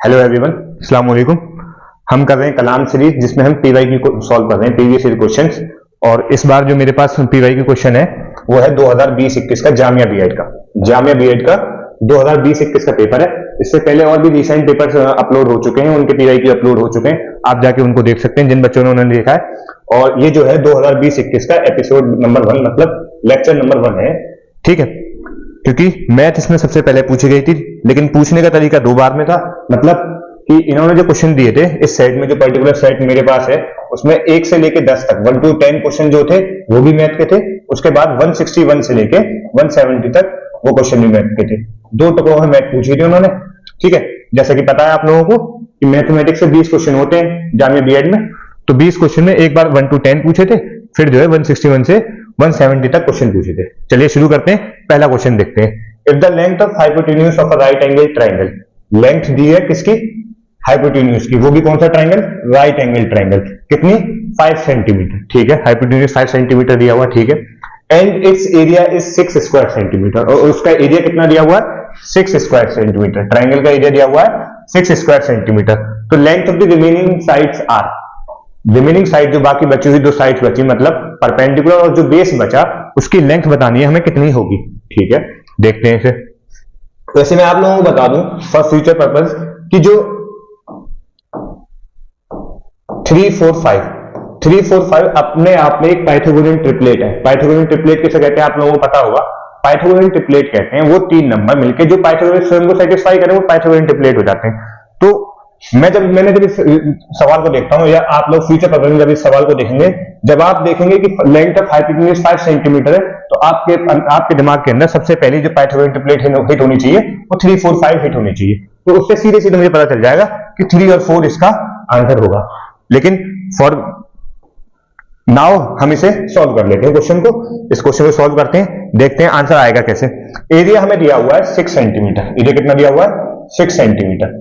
Hello everyone, अस्सलाम वालेकुम। हम कर रहे हैं कलाम सीरीज जिसमें हम पीवाईक्यू को सॉल्व कर रहे हैं, प्रीवियस ईयर क्वेश्चंस। और इस बार जो मेरे पास पीवाईक्यू क्वेश्चन है वो है 2020-21 का जामिया बीएड का 2020-21 का पेपर है। इससे पहले और भी रिसेंट पेपर्स अपलोड हो चुके हैं, उनके पीवाईक्यू अपलोड हो चुके हैं, आप जाके उनको देख सकते हैं जिन बच्चों ने उन्होंने देखा है। और ये जो है 2020-21 का एपिसोड नंबर 1 मतलब लेक्चर नंबर 1 है, ठीक है। क्योंकि मैथ इसमें सबसे पहले पूछी गई थी, लेकिन पूछने का तरीका 2 बार में था। मतलब कि इन्होंने जो क्वेश्चन दिए थे इस सेट में, जो पर्टिकुलर सेट मेरे पास है उसमें 1 से लेके 10 तक 1 to 10 क्वेश्चन जो थे वो भी मैथ के थे। उसके बाद 161 से लेके 170 तक वो क्वेश्चन भी मैथ के थे। 2 टुकड़ों में मैथ पूछी थी उन्होंने, ठीक है। जैसा कि पता है आप लोगों को कि मैथमेटिक्स से 20 क्वेश्चन होते हैं जामिया बीएड में, तो 20 क्वेश्चन में एक बार 1 to 10 पूछे थे, फिर जो है 161 से 170 तक क्वेश्चन पूछे थे। चलिए शुरू करते हैं, पहला क्वेश्चन देखते हैं। If the length of hypotenuse of a right angle triangle, length दी है किसकी? हाइपोटेन्यूज की, वो भी कौन सा ट्राइंगल? Right angle triangle. कितनी? 5 सेंटीमीटर, ठीक है। हाइपोटेन्यूज 5 सेंटीमीटर दिया हुआ, ठीक है। And its area is 6 square centimetre, और उसका एरिया कितना दिया हुआ है? 6 स्क्वायर सेंटीमीटर। ट्राइंगल का एरिया दिया हुआ है 6 स्क्वायर सेंटीमीटर। तो length of the remaining sides are, remaining side जो बाकी बची हुई 2 साइड्स बची, मतलब परपेंडिकुलर और जो बेस बचा उसकी लेंथ बतानी है हमें कितनी होगी, ठीक है। देखते हैं इसे। वैसे मैं आप लोगों को बता दूं फॉर फ्यूचर पर्पस कि जो 3 4 5 अपने आप में एक पाइथागोरियन ट्रिपलेट है। पाइथागोरियन ट्रिपलेट किसे कहते हैं आप लोगों को पता होगा। पाइथागोरियन ट्रिपलेट कहते हैं वो 3 नंबर मिलके जो पाइथागोरस थ्योरम को सेटिस्फाई करें वो पाइथागोरियन ट्रिपलेट हो जाते हैं। तो मैंने जब इस सवाल को देखता हूं, या आप लोग फ्यूचर पर्पस में जब इस सवाल को देखेंगे, जब आप देखेंगे कि लेंथ ऑफ हाइपोटेन्यूज 5 सेंटीमीटर है, तो आपके दिमाग के अंदर सबसे पहले जो पाइथागोरियन ट्रिपलेट हिट होनी चाहिए वो 3 4 5 हिट होनी चाहिए। तो उससे सीधे सीधे मुझे पता चल जाएगा कि 3 और 4 इसका आंसर होगा। लेकिन फॉर नाउ हम इसे सॉल्व कर लेते हैं क्वेश्चन को। इस क्वेश्चन को सॉल्व करते हैं, देखते हैं आंसर आएगा कैसे। एरिया हमें दिया हुआ है 6 सेंटीमीटर। एरिया कितना दिया हुआ है? 6 सेंटीमीटर,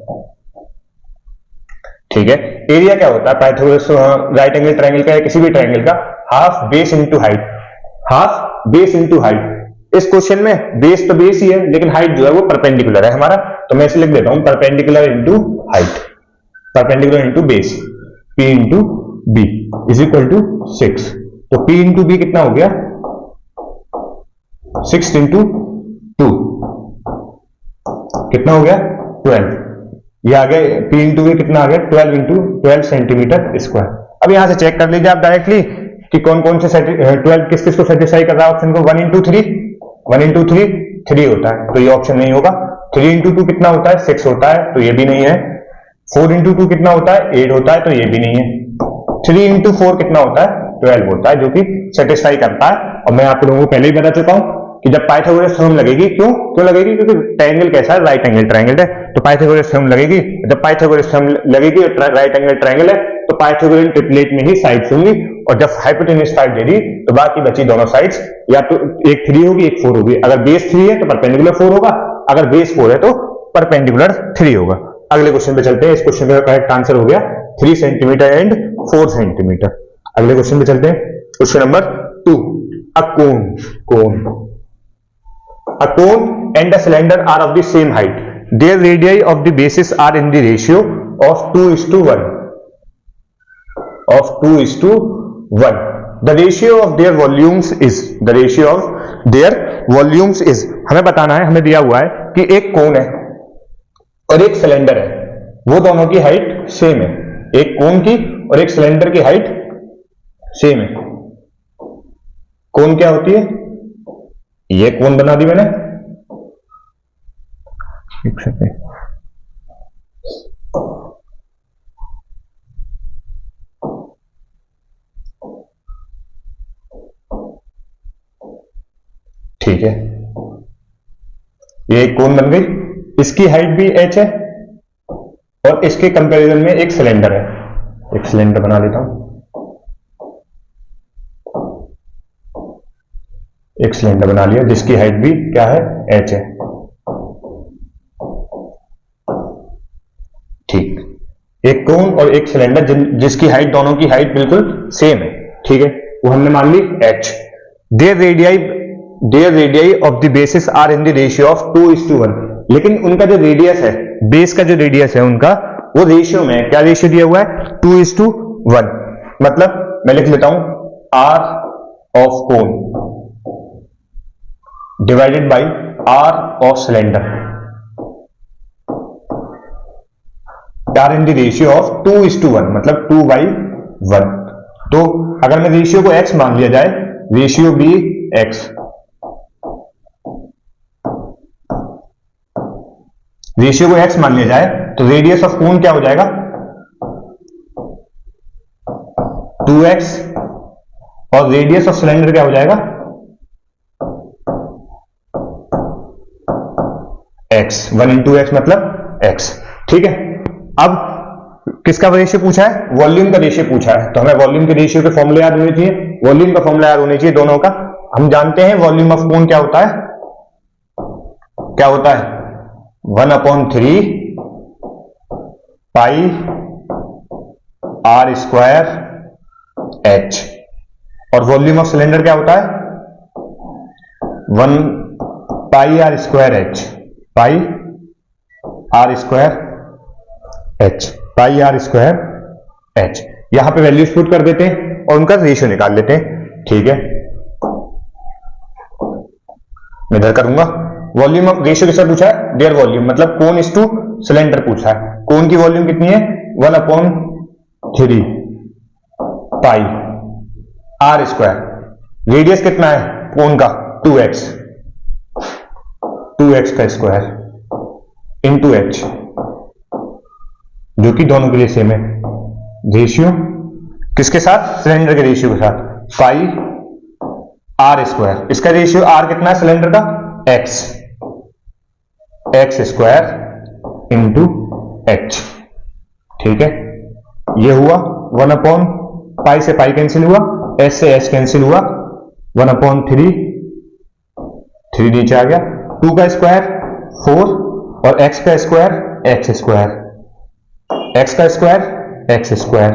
ठीक है। एरिया क्या होता है पाइथागोरस राइट एंगल ट्राइंगल का या किसी भी ट्राइंगल का? Half base into height, half base into height. इस क्वेश्चन में बेस तो बेस ही है, लेकिन हाइट जो है वो परपेंडिकुलर है हमारा, तो मैं इसे लिख देता हूं perpendicular into height, perpendicular into base, P into B is equal to 6। तो P इंटू बी कितना हो गया? 6 इंटू 2 कितना हो गया? 12। ये आ गया P इंटू बी कितना आ गया? 12 इंटू 12 सेंटीमीटर स्क्वायर। अब यहां से चेक कर लीजिए आप डायरेक्टली कि कौन कौन से 12 किस किस को सेटिस्फाई कर रहा है ऑप्शन को। 1 इंटू 3, 1 इंटू 3 3 होता है, तो ये ऑप्शन नहीं होगा। 3 इंटू 2 कितना होता है? 6 होता है, तो ये भी नहीं है। 4 इंटू 2 कितना होता है? 8 होता है, तो ये भी नहीं है। 3 इंटू 4 कितना होता है? 12 होता है, जो कि सेटिस्फाई करता है। और मैं आप लोगों को पहले ही बता चुका हूं कि जब पाइथागोरस थ्योरम लगेगी, क्यों लगेगी? क्योंकि ट्रायंगल कैसा है? राइट एंगल ट्रायंगल है, तो पाइथागोरस थ्योरम लगेगी। जब पाइथागोरस थ्योरम लगेगी राइट एंगल ट्रायंगल है, तो पाइथागोरियन ट्रिपलेट में ही साइड्स होंगी। और जब हाइपोटेन्यूज 5 दे दी तो बाकी बची दोनों साइड्स या तो एक 3 होगी एक 4 होगी। अगर बेस 3 है तो परपेंडिकुलर 4 होगा, अगर बेस 4 है तो परपेंडिकुलर 3 होगा। अगले क्वेश्चन पे चलते हैं। इस क्वेश्चन का करेक्ट आंसर हो गया 3 सेंटीमीटर एंड 4 सेंटीमीटर। अगले क्वेश्चन पे चलते हैं। Question number 2, a cone and a cylinder are of the same height. Their radii of the bases are in the ratio of 2:1. The ratio of their volumes is हमें बताना है, हमें दिया हुआ है कि एक कोन है और एक सिलेंडर है, वो दोनों की हाइट सेम है। एक कोन की और एक सिलेंडर की हाइट सेम है। कोन क्या होती है? ये कोन बना दी मैंने, एक सेकंड। ठीक है, ये एक कोन बन गई। इसकी हाइट भी h है और इसके कंपैरिजन में एक सिलेंडर है। एक सिलेंडर बना लेता हूं, एक सिलेंडर बना लिया जिसकी हाइट भी क्या है? h है। ठीक, एक कोन और एक सिलेंडर जिसकी हाइट, दोनों की हाइट बिल्कुल सेम है, ठीक है, वो हमने मान ली h। Their radii of the bases are in the ratio of 2:1. लेकिन उनका जो रेडियस है, बेस का जो रेडियस है उनका, वो रेशियो में क्या रेशियो दिया हुआ है, 2:1। मतलब मैं लिख लेता हूं R of cone divided by R of cylinder, are in the ratio of 2:1, मतलब 2/1। तो अगर मैं रेशियो को x मान लिया जाए, रेशियो भी x, रेशियो को x मान लिया जाए, तो रेडियस ऑफ कोन क्या हो जाएगा, 2x, और रेडियस ऑफ सिलेंडर क्या हो जाएगा, x। 1 into x मतलब x। ठीक है, अब किसका रेशियो पूछा है, वॉल्यूम का रेशियो पूछा है, तो हमें वॉल्यूम के रेशियो के फॉर्मूले याद होने चाहिए, वॉल्यूम का फॉर्मूला याद होने चाहिए दोनों का। हम जानते हैं वॉल्यूम ऑफ कोन क्या होता है, 1/3 पाई r स्क्वायर h, और वॉल्यूम ऑफ सिलेंडर क्या होता है, 1 पाई r स्क्वायर h, पाई r स्क्वायर h, पाई r स्क्वायर h। यहां पे वैल्यूज पुट कर देते हैं और उनका रेशियो निकाल लेते हैं। ठीक है, मैं इधर करूंगा। वॉल्यूम ऑफ रेशियो किससे पूछा है, देयर वॉल्यूम, मतलब कोन इज टू सिलेंडर पूछा है। कोन की वॉल्यूम कितनी है, 1/3 पाई r स्क्वायर, रेडियस कितना है कोन का, 2x, 2x का स्क्वायर इंटू h, जो कि दोनों के लिए सेम है। रेशियो किसके साथ, सिलेंडर के रेशियो के साथ, पाई r स्क्वायर, इसका रेशियो r कितना है सिलेंडर का, x स्क्वायर इंटू h। ठीक है, ये हुआ 1/, पाई से पाई कैंसिल हुआ, s से s कैंसिल हुआ, 1/3, 3 नीचे आ गया, 2 का स्क्वायर 4, और x का स्क्वायर x स्क्वायर, x का square x square,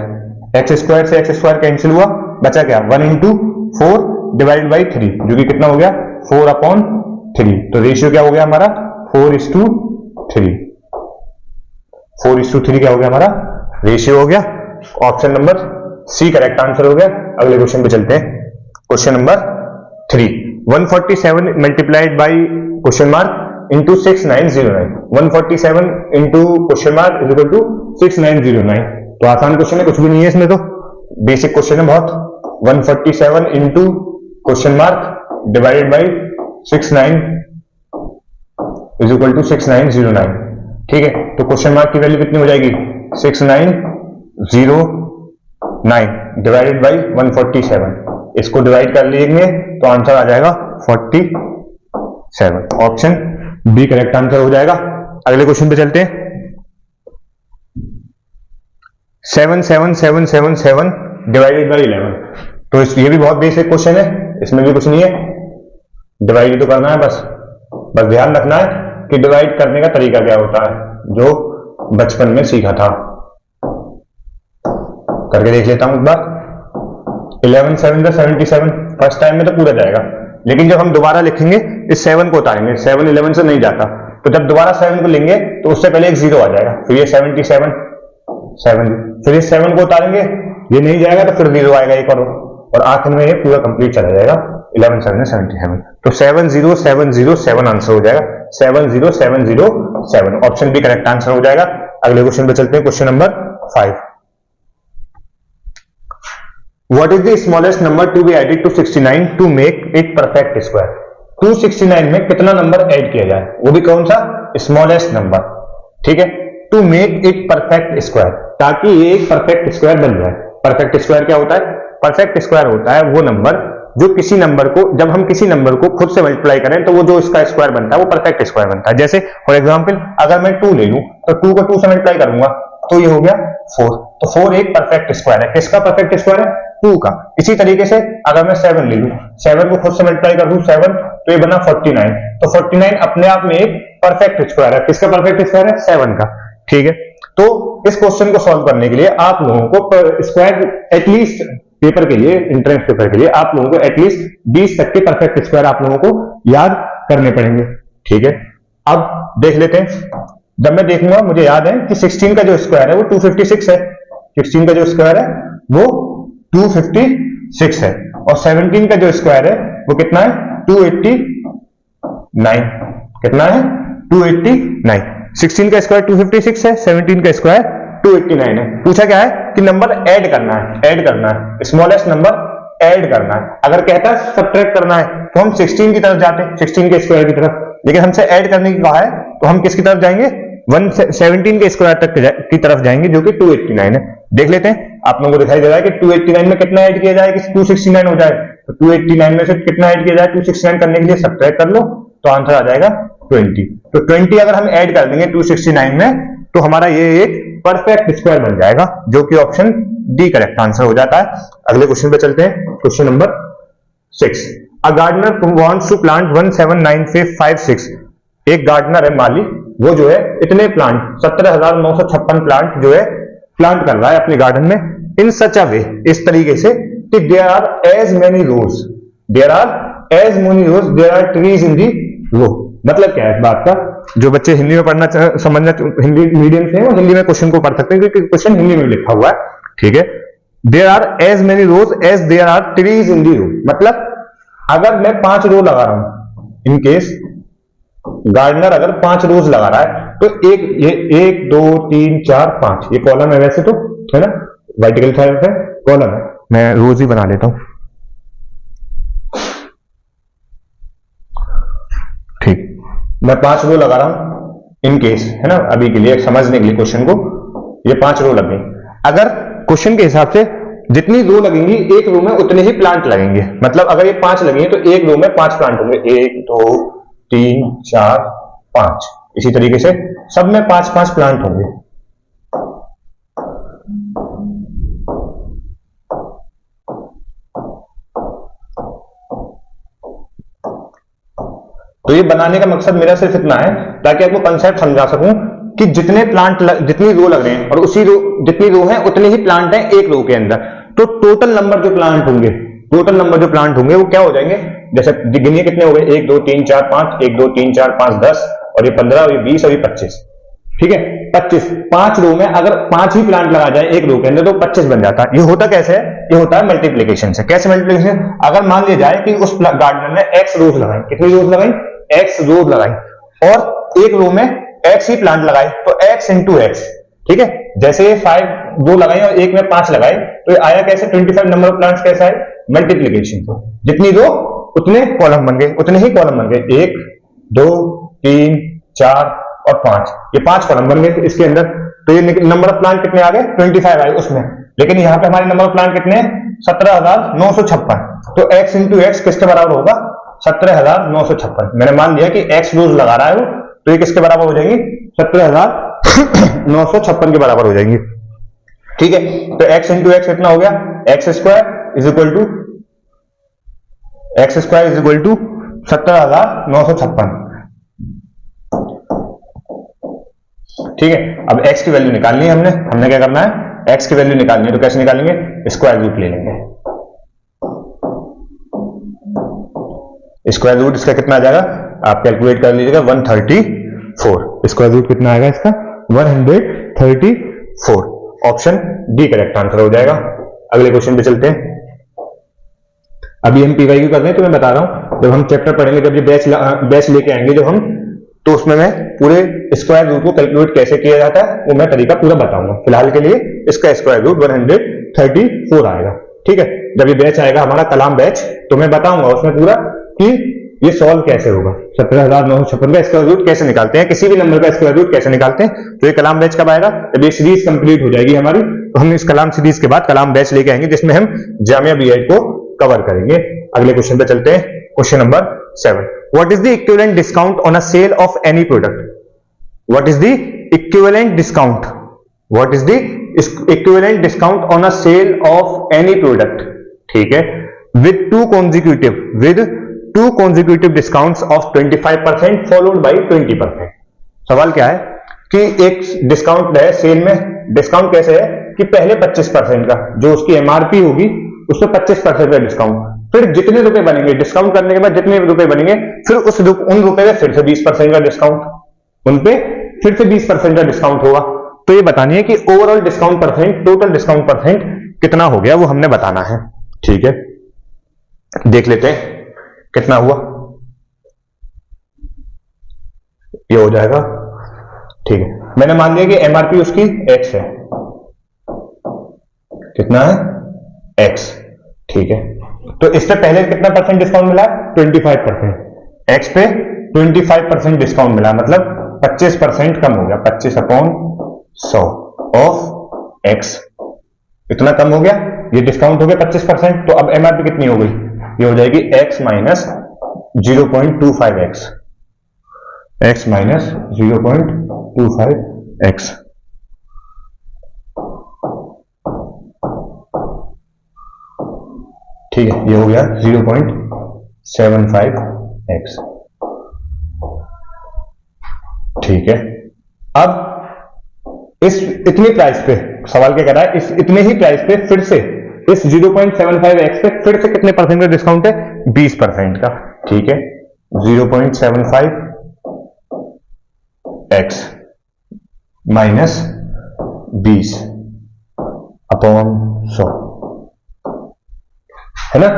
x square से x स्क्वायर कैंसिल हुआ, बचा क्या, 1 into 4 डिवाइडेड बाई 3, जो कि कितना हो गया, 4/3। तो रेशियो क्या हो गया हमारा, 4:3, 4:3 क्या हो गया हमारा रेशियो हो गया। Option number C correct answer हो गया। अगले क्वेश्चन पे चलते हैं, question number 3, 147 multiplied by question mark into 6909, 147 into question mark is equal to 6909। तो आसान क्वेश्चन है, कुछ भी नहीं है इसमें, तो बेसिक क्वेश्चन है बहुत। 147 into question mark divided by 69 is equal to 6909। ठीक है, तो क्वेश्चन मार्क की वैल्यू कितनी हो जाएगी, 6909 डिवाइडेड बाई 147, इसको डिवाइड कर लेंगे तो आंसर आ जाएगा 47। ऑप्शन बी करेक्ट आंसर हो जाएगा। अगले क्वेश्चन पे चलते हैं, 77777 डिवाइडेड बाई 11। तो ये भी बहुत बेसिक क्वेश्चन है, इसमें भी कुछ नहीं है, डिवाइड तो करना है बस ध्यान रखना है कि डिवाइड करने का तरीका क्या होता है, जो बचपन में सीखा था। करके देख लेता हूं एक बार। 11 7 77, फर्स्ट टाइम में तो पूरा जाएगा, लेकिन जब हम दोबारा लिखेंगे इस 7 को उतारेंगे, 7 11 से नहीं जाता, तो जब दोबारा 7 को लेंगे तो उससे पहले एक 0 आ जाएगा, फिर ये 77 7, फिर इस 7 को उतारेंगे, ये नहीं जाएगा तो फिर 0 आएगा एक और आखिर में ये पूरा कंप्लीट चला जाएगा। 11 7 77, तो 70707 आंसर हो जाएगा, 70707। ऑप्शन बी करेक्ट आंसर हो जाएगा। अगले क्वेश्चन पे चलते हैं, question number 5। What is the smallest number to be added to 69 to make it perfect square? 269 में कितना नंबर ऐड किया जाए, वो भी कौन सा, स्मॉलेस्ट नंबर। ठीक है, to make it perfect square, ताकि ये एक परफेक्ट स्क्वायर बन जाए। परफेक्ट स्क्वायर क्या होता है, परफेक्ट स्क्वायर होता है वो नंबर जो किसी नंबर को, जब हम किसी नंबर को खुद से मल्टीप्लाई करें तो वो जो इसका स्क्वायर बनता है वो परफेक्ट स्क्वायर बनता है। जैसे फॉर एग्जांपल अगर मैं 2 ले लूं तो 2 को 2 से मल्टीप्लाई करूंगा तो ये हो गया 4, तो 4 एक परफेक्ट स्क्वायर है। किसका परफेक्ट स्क्वायर है, 2 का। इसी तरीके से अगर मैं 7 ले लूं, 7 को खुद से मल्टीप्लाई कर दूं 7, तो ये बना 49, तो 49 अपने आप में एक परफेक्ट स्क्वायर है। किसका परफेक्ट स्क्वायर है, 7 का। ठीक है, तो इस क्वेश्चन को सॉल्व करने के लिए आप लोगों को स्क्वायर एटलीस्ट पेपर के लिए, एंट्रेंस पेपर के लिए आप लोगों को एटलीस्ट 20 तक के परफेक्ट स्क्वायर आप लोगों को याद करने पड़ेंगे। ठीक है, अब देख लेते हैं। जब मैं देखूंगा मुझे याद है कि 16 का जो स्क्वायर है वो 256 है, 16 का जो स्क्वायर है वो 256 है, और 17 का जो स्क्वायर है वो कितना है 289, कितना है 289। 16 का स्क्वायर 256 है, 17 का स्क्वायर 289 है। पूछा क्या है कि नंबर ऐड करना है, ऐड करना है, स्मॉलेस्ट नंबर ऐड करना है। अगर कहता है सब्ट्रैक्ट करना है तो हम 16 की तरफ जाते हैं, 16 के स्क्वायर की तरफ, लेकिन हमसे ऐड करने की कहा है तो हम किसकी तरफ जाएंगे 117 के स्क्वायर तक की तरफ जाएंगे जो कि 289 है। देख लेते हैं, आप लोगों को दिखाई दे रहा है कि 289 में कितना ऐड किया जाए कि 269 हो जाए, तो 289 में से कितना ऐड किया जाए 269 करने के लिए सब्ट्रैक्ट कर लो तो आंसर आ जाएगा 20। तो 20 अगर हम ऐड कर देंगे 269 में तो हमारा ये एक परफेक्ट स्क्वायर बन जाएगा, जो कि ऑप्शन डी करेक्ट आंसर हो जाता है। अगले क्वेश्चन पे चलते हैं, question number 6। A gardener wants to plant 179556। एक गार्डनर है, माली, वो जो है इतने प्लांट 17,956 प्लांट जो है प्लांट कर रहा है अपने गार्डन में इन सच अ वे, इस तरीके से कि there are as many rows, there are as many rows, there are trees in the row. मतलब क्या है इस बात का, जो बच्चे हिंदी में पढ़ना समझना हिंदी मीडियम से हैं वो हिंदी में क्वेश्चन को पढ़ सकते हैं क्योंकि क्वेश्चन हिंदी में लिखा हुआ है, ठीक है। There are as many rows as there are trees in the row, मतलब अगर मैं 5 रो लगा रहा हूं, इन केस गार्डनर अगर 5 रोज लगा रहा है तो ये 1 2 3 4 5 ये कॉलम है वैसे तो, है ना, वर्टिकल साइड है कॉलम है, मैं रोज ही बना लेता हूं, ठीक। मैं 5 रो लगा रहा हूं इन केस, है ना, अभी के लिए समझने के लिए क्वेश्चन को, ये 5 रो लग गई। अगर क्वेश्चन के हिसाब से जितनी रो लगेंगी एक रो में उतने ही प्लांट लगेंगे, मतलब अगर ये 5 लगेंगे तो एक रो में 5 प्लांट होंगे, 1 2 3 4 5, इसी तरीके से सब में 5-5 प्लांट होंगे। तो ये बनाने का मकसद मेरा सिर्फ इतना है ताकि आपको कंसेप्ट समझा सकूं कि जितने प्लांट जितनी रो लग रहे हैं और उसी रो जितनी रो है उतने ही प्लांट हैं एक रो के अंदर, तो टोटल नंबर जो प्लांट होंगे, टोटल नंबर जो प्लांट होंगे वो क्या हो जाएंगे, जैसे गिनिए कितने हो गए 1 2 3 4 5, 1 2 3 4 5 10, और ये 15 और ये 20 और ये 25, ठीक है 25। 5 रो में अगर 5 ही प्लांट लगा जाए एक रो के अंदर तो 25 बन जाता है। ये होता कैसे है, ये होता है मल्टीप्लीकेशन से। कैसे मल्टीप्लीकेशन, अगर मान लिया जाए कि उस गार्डनर ने x रोज लगाई, कितनी रोज लगाई, x रोज लगाई, और एक रो में x ही प्लांट लगाए तो x इंटू एक्स, ठीक है। जैसे 5 रो लगाई और एक में 5 लगाए तो ये आया कैसे 25 नंबर ऑफ प्लांट्स, कैसा है मल्टीप्लीकेशन से, जितनी रो उतने कॉलम बन गए, उतने ही कॉलम बन गए, 1 2 3 4 और 5, ये 5 कॉलम बन गए इसके अंदर। तो ये नंबर ऑफ प्लांट कितने आ गए 25 आए उसमें, लेकिन यहाँ पे हमारे नंबर ऑफ प्लांट कितने 17,956, तो x इंटू एक्स किसके बराबर होगा 17,956। मैंने मान लिया कि x रोज लगा रहा है वो, तो ये किसके बराबर हो जाएंगी 17,956 के बराबर हो जाएंगी, ठीक है। तो x इंटू एक्स कितना हो गया, X square is equal to 17,956, ठीक है। अब x की वैल्यू निकालनी है हमने क्या करना है, x की वैल्यू निकालनी है, तो कैसे निकालेंगे, स्क्वायर रूट ले लेंगे। स्क्वायर रूट इसका कितना आ जाएगा, आप कैलकुलेट कर लीजिएगा 134, स्क्वायर रूट कितना आएगा इसका 134, ऑप्शन डी करेक्ट आंसर हो जाएगा। अगले क्वेश्चन पे चलते हैं। अभी हम पीवाईक्यू कर रहे हैं तो मैं बता रहा हूं, जब हम चैप्टर पढ़ेंगे, जब ये बैच लेके आएंगे जब हम, तो उसमें मैं पूरे स्क्वायर रूट को कैलकुलेट कैसे किया जाता है वो मैं तरीका पूरा बताऊंगा। फिलहाल के लिए इसका स्क्वायर रूट 134 आएगा, ठीक है। जब ये बैच आएगा हमारा कलाम बैच तो मैं बताऊंगा उसमें पूरा कि ये सॉल्व कैसे होगा, 17,956 का स्क्वायर रूट कैसे निकालते हैं, किसी भी नंबर का स्क्वायर रूट कैसे निकालते हैं। तो ये कलाम बैच कब आएगा, जब ये सीरीज कंप्लीट हो जाएगी हमारी, तो हम इस कलाम सीरीज के बाद कलाम बैच लेके आएंगे जिसमें हम जामिया बीएड को कवर करेंगे। अगले क्वेश्चन पे चलते हैं, question number 7। What is the equivalent discount on a sale of any product? What is the equivalent discount? What is the equivalent discount on a sale of any product? ठीक है, with two consecutive discounts of 25% followed by 20%. सवाल क्या है कि एक discount है cell में, discount कैसे है कि पहले 25% का जो उसकी एमआरपी होगी उसमें 25% का डिस्काउंट, फिर जितने रुपए बनेंगे डिस्काउंट करने के बाद जितने रुपए बनेंगे फिर उन रुपए में फिर से 20% का डिस्काउंट, उन पे फिर से 20% का डिस्काउंट होगा। तो ये बतानी है कि overall discount percent, total discount percent कितना हो गया, वो हमने बताना है। ठीक है, देख लेते हैं कितना हुआ। ये हो जाएगा, ठीक है। मैंने मान लिया कि एमआरपी उसकी एक्स है, कितना है, एक्स। ठीक है, तो इस पे पहले कितना परसेंट डिस्काउंट मिला, 25%। एक्स पे 25% डिस्काउंट मिला, मतलब 25% कम हो गया, 25/100 ऑफ एक्स, इतना कम हो गया, ये डिस्काउंट हो गया 25%। तो अब एमआरपी कितनी हो गई, ये हो जाएगी x minus 0.25x, x minus 0.25x। ठीक है, ये हो गया 0.75x। ठीक है, अब इस इतनी प्राइस पे सवाल क्या कर रहा है, इस इतने ही प्राइस पे फिर से इस 0.75x पे फिर से कितने परसेंट का डिस्काउंट है, 20% का। ठीक है, 0.75x माइनस 20/100 है ना।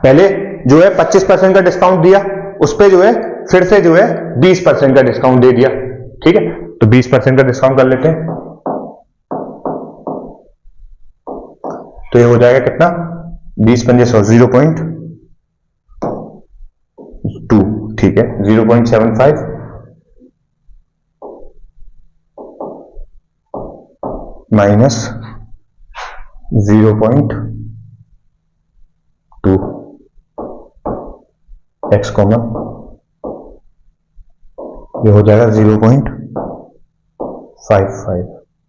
पहले जो है 25% का डिस्काउंट दिया, उस पे जो है फिर से जो है 20% का डिस्काउंट दे दिया। ठीक है, तो 20% का डिस्काउंट कर लेते हैं, तो ये हो जाएगा कितना, 20×100 0.2। ठीक है, 0.75 माइनस 0.2 एक्स कॉमन, ये हो जाएगा 0.55।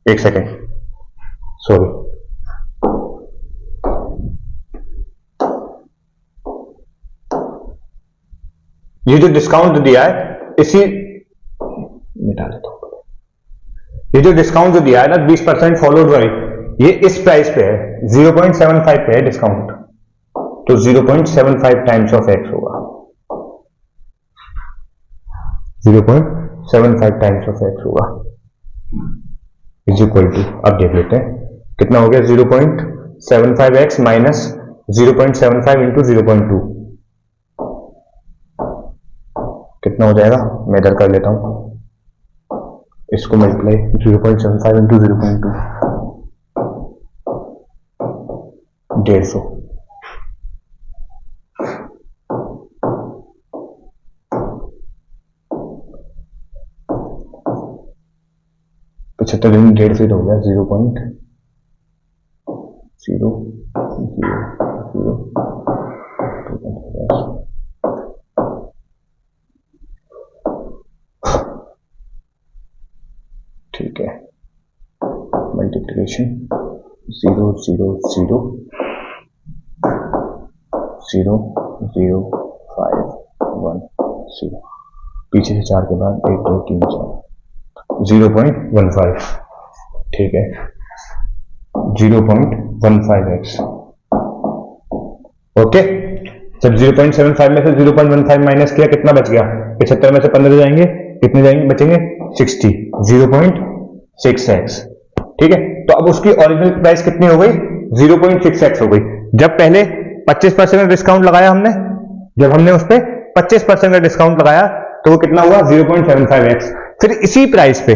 एक सेकेंड, सॉरी, ये जो डिस्काउंट दिया है इसी मिटा देता हूं, ये जो डिस्काउंट जो दिया है ना 20% फॉलोड बाई, ये इस प्राइस पे है, 0.75 पे है डिस्काउंट, तो 0.75 टाइम्स ऑफ एक्स होगा, 0.75 टाइम्स ऑफ एक्स होगा, इज इक्वल टू, अब देख लेते हैं कितना हो गया, 0.75x माइनस 0.75 इंटू 0.2 कितना हो जाएगा, मैं इधर कर लेता हूं, इसको मल्टीप्लाई 0.75 इंटू 0.2 150। पचहत्तर दिन 150 हो गया, 0.0000। ठीक है, मल्टीप्लिकेशन 0.00000510, पीछे से 4 के बाद 1 2 3 4, 0.15। ठीक है, 0.15x। ओके, जब 0.75 में से 0.15 माइनस किया, कितना बच गया, 75 में से 15 जाएंगे, कितने जाएंगे, बचेंगे 60, 0.6x। ठीक है, तो अब उसकी ओरिजिनल प्राइस कितनी हो गई, 0.6x हो गई। जब पहले 25% का डिस्काउंट लगाया हमने, जब हमने उस पर 25% का डिस्काउंट लगाया तो वो कितना हुआ, 0.75x। फिर इसी प्राइस पे,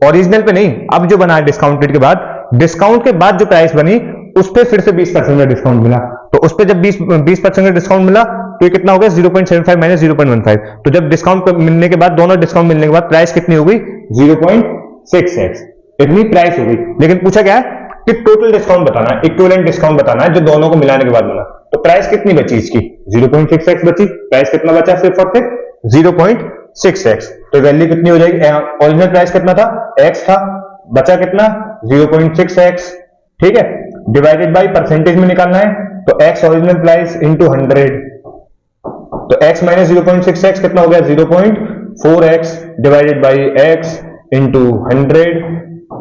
ओरिजिनल पे नहीं, अब जो बना डिस्काउंटेड के बाद, डिस्काउंट के बाद जो प्राइस बनी उस पे फिर से 20% का डिस्काउंट मिला, तो उस पे जब 20% का डिस्काउंट मिला तो ये कितना हो गया, 0.75 माइनस 0.15। तो जब डिस्काउंट मिलने के बाद, दोनों डिस्काउंट मिलने के बाद प्राइस कितनी हो गई, 0.6x, इतनी प्राइस हो गई। लेकिन पूछा क्या है कि टोटल डिस्काउंट बताना है, इक्विवेलेंट डिस्काउंट बताना है जो दोनों को मिलाने के बाद मिला। तो प्राइस कितनी बची इसकी, 0.6x बची, प्राइस कितना बचा सिर्फ और सिर्फ 0.6x। तो वैल्यू कितनी हो जाएगी, ओरिजिनल प्राइस कितना था, x था, बचा कितना, 0.6x। ठीक है, डिवाइडेड बाय परसेंटेज में निकालना है, तो x ओरिजिनल प्राइस इंटू 100, तो x माइनस 0.6x कितना हो गया, 0.4x divided by x into 100,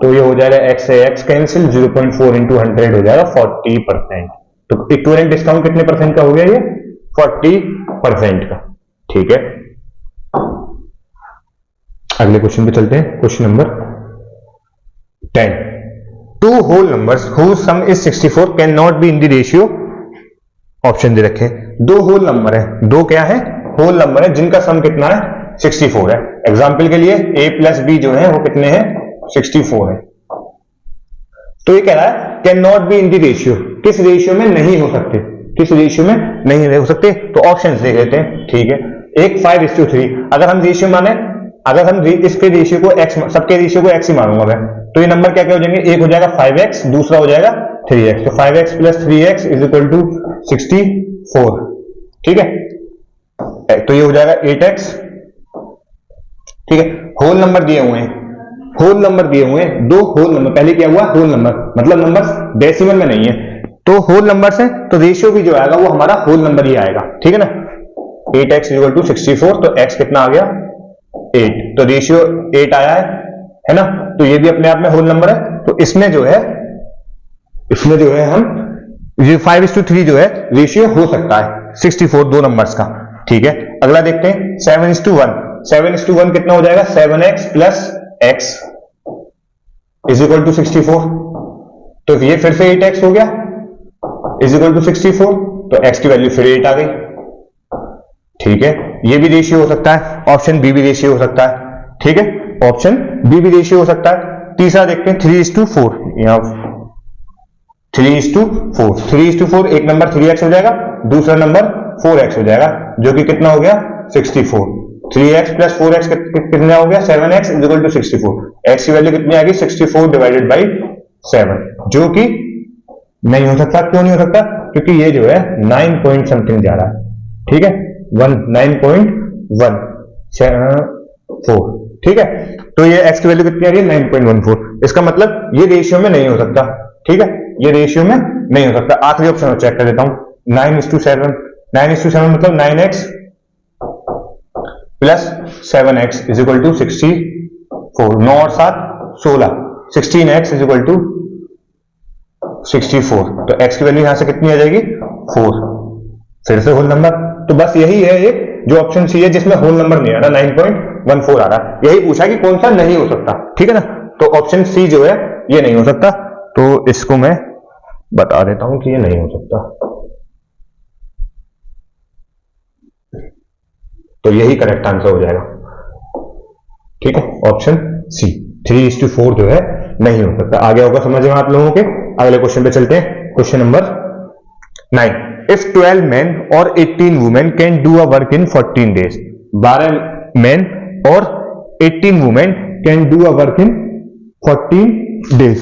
तो ये हो जाएगा x से x कैंसिल, 0.4 इंटू 100 हो जाएगा 40%। तो इक्विवेलेंट डिस्काउंट कितने परसेंट का हो गया, ये 40% का। ठीक है, अगले क्वेश्चन पे चलते हैं, question number 10। Two whole numbers whose sum is 64 cannot be in the ratio. Option दे रखे, दो होल नंबर है, दो क्या है, होल नंबर है जिनका सम कितना है, 64 है। एग्जाम्पल के लिए a प्लस बी जो है वो कितने हैं, 64 है। तो ये कह रहा है can not be in the ratio, किस रेशियो में नहीं हो सकते, किस रेशियो में नहीं हो सकते। तो ऑप्शन देख लेते हैं, ठीक है। एक 5:3, अगर हम रेशियो माने, अगर हम इसके रेशियो को x, सबके रेशियो को x ही मानूंगा मैं, तो ये नंबर क्या क्या हो जाएंगे, एक हो जाएगा 5x, दूसरा हो जाएगा 3x। तो 5x plus 3x is equal to 64, ठीक है। तो ये हो जाएगा 8x, ठीक है। होल नंबर दिए हुए हैं, होल नंबर दिए हुए हैं, दो होल नंबर, पहले क्या हुआ, होल नंबर मतलब नंबर डेसिमल में नहीं है, तो होल नंबर से तो रेशियो भी जो आएगा वो हमारा होल नंबर ही आएगा, ठीक है ना। 8x इक्वल टू 64, तो x कितना आ गया, 8, तो रेशियो 8 आया है ना। तो ये भी अपने आप में होल नंबर है। तो इसमें जो है, इसमें जो है हम ये 5:3 जो है रेशियो हो सकता है 64 दो नंबर्स का, ठीक है। अगला देखते हैं 7:1, 7:1 कितना हो जाएगा, 7x plus x is equal to 64। तो ये फिर से 8x हो गया इज इक्वल टू 64, तो x की वैल्यू फिर 8 आ गई, ठीक है। ये भी रेशियो हो सकता है, ऑप्शन बी भी रेशियो हो सकता है, ठीक है। ऑप्शन बी भी रेशियो हो सकता है। तीसरा देखते हैं 3:4, यहां 3:4, 3:4, एक नंबर 3x हो जाएगा, दूसरा नंबर 4x हो जाएगा, जो कि कितना हो गया, 64। 3x प्लस 4x कितना हो गया, 7x is equal to 64। x की वैल्यू कितनी आ गई, 64 डिवाइडेड बाई 7, जो कि नहीं हो सकता। क्यों नहीं हो सकता, क्योंकि ये जो है 9 पॉइंट समथिंग जा रहा है, ठीक है, 9.174, ठीक है। तो ये x की वैल्यू कितनी आ रही है, 9.14। इसका मतलब ये रेशियो में नहीं हो सकता, ठीक है, ये रेशियो में नहीं हो सकता। आखिरी ऑप्शन चेक कर देता हूं, 9:7, 9:7 मतलब 9x plus 7x is equal to 64, 9 और 7 16, 16x इज इक्वल टू 64। तो x की वैल्यू यहां से कितनी आ जाएगी, 4, फिर से होल नंबर। तो बस यही है एक जो ऑप्शन सी है जिसमें होल नंबर नहीं आ रहा, 9.14 आ रहा, यही पूछा कि कौन सा नहीं हो सकता, ठीक है ना। तो ऑप्शन सी जो है ये नहीं हो सकता, तो इसको मैं बता देता हूं कि ये नहीं हो सकता, तो यही करेक्ट आंसर हो जाएगा, ठीक है, ऑप्शन सी 3:4 जो है नहीं हो सकता। आगे होगा समझ में आप लोगों के। अगले क्वेश्चन पे चलते हैं, क्वेश्चन नंबर 9। इफ 12 men और 18 women can do a work in 14 days, 12 men और 18 women can do a work in 14 days,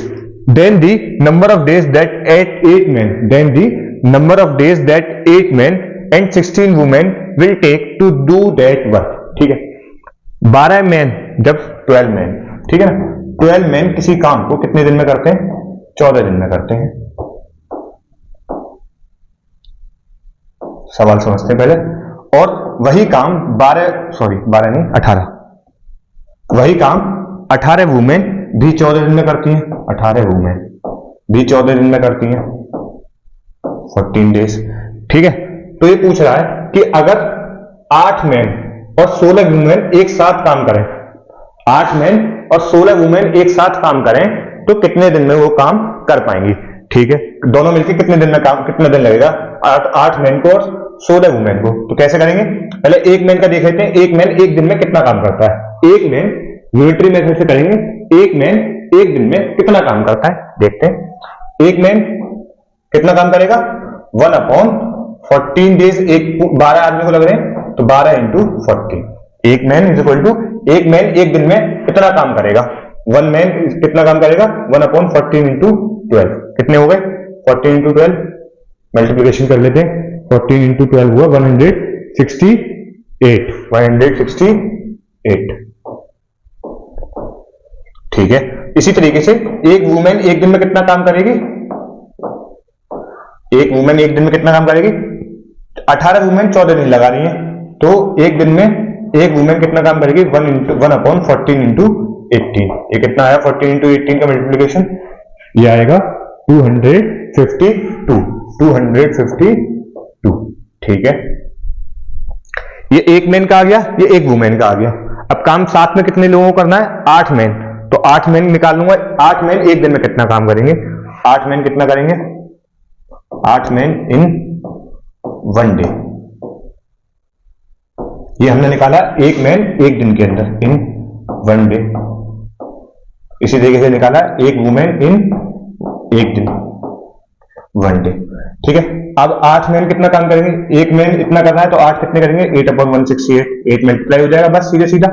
then the number of days that 8 men, then the number of days that 8 men and 16 women will take to do that work, ठीक है। 12 man जब 12 man, ठीक है ना, 12 man किसी काम को कितने दिन में करते हैं, 14 दिन में करते हैं। सवाल समझते हैं पहले। और वही काम 12 नहीं 18, वही काम 18 वुमेन भी 14 दिन में करती हैं, 18 वुमेन भी 14 दिन में करती हैं, 14 डेज, ठीक है। तो ये पूछ रहा है कि अगर 8 मैन और 16 वुमेन एक साथ काम करें, 8 मैन और 16 वुमेन एक साथ काम करें तो कितने दिन में वो काम कर पाएंगी, ठीक है। दोनों मिलकर कितने दिन में काम, कितना दिन लगेगा, 8 मैन को और 16 वुमेन को। तो कैसे करेंगे, पहले एक मैन का देख लेते हैं, एक मैन एक दिन में कितना काम करता है। एक मैन यूनिटरी मेथड से करेंगे, एक मैन एक दिन में कितना काम करता है देखते हैं। एक मैन कितना काम करेगा, 1/14 डेज, एक 12 आदमी को लग रहे हैं तो 12 × 14, एक मैन इज इक्वल टू, एक मैन एक दिन में कितना काम करेगा, 1 मैन कितना काम करेगा, 1/14 × 12 कितने हो गए, 14 × 12 मल्टीप्लिकेशन कर लेते हैं, 14 × 12 हुआ 168, 168, ठीक है। इसी तरीके से एक वुमेन एक दिन में कितना काम करेगी, एक वुमेन एक दिन में कितना काम करेगी, 18 वुमेन 14 दिन लगा रही हैं, तो एक दिन में एक वुमेन कितना काम करेगी, 1/14 × 18, ये कितना आया 14 × 18 का मल्टीप्लिकेशन, ये आएगा 252, ठीक है। ये एक मैन का आ गया, ये एक वुमेन का आ गया। अब काम साथ में कितने लोगों को करना है? 8 मैन। तो 8 मैन निकाल लूंगा। 8 मैन एक दिन में कितना काम करेंगे? 8 मैन कितना करेंगे? 8 मैन इन 1 डे। ये हमने निकाला एक मैन एक दिन के अंदर इन 1 डे। इसी तरीके से निकाला एक वुमेन इन एक दिन 1 डे। ठीक है, अब 8 मैन कितना काम करेंगे? एक मैन इतना करना है तो 8 कितने करेंगे? 8/168। 8 मल्टीप्लाई हो जाएगा बस सीधे सीधा।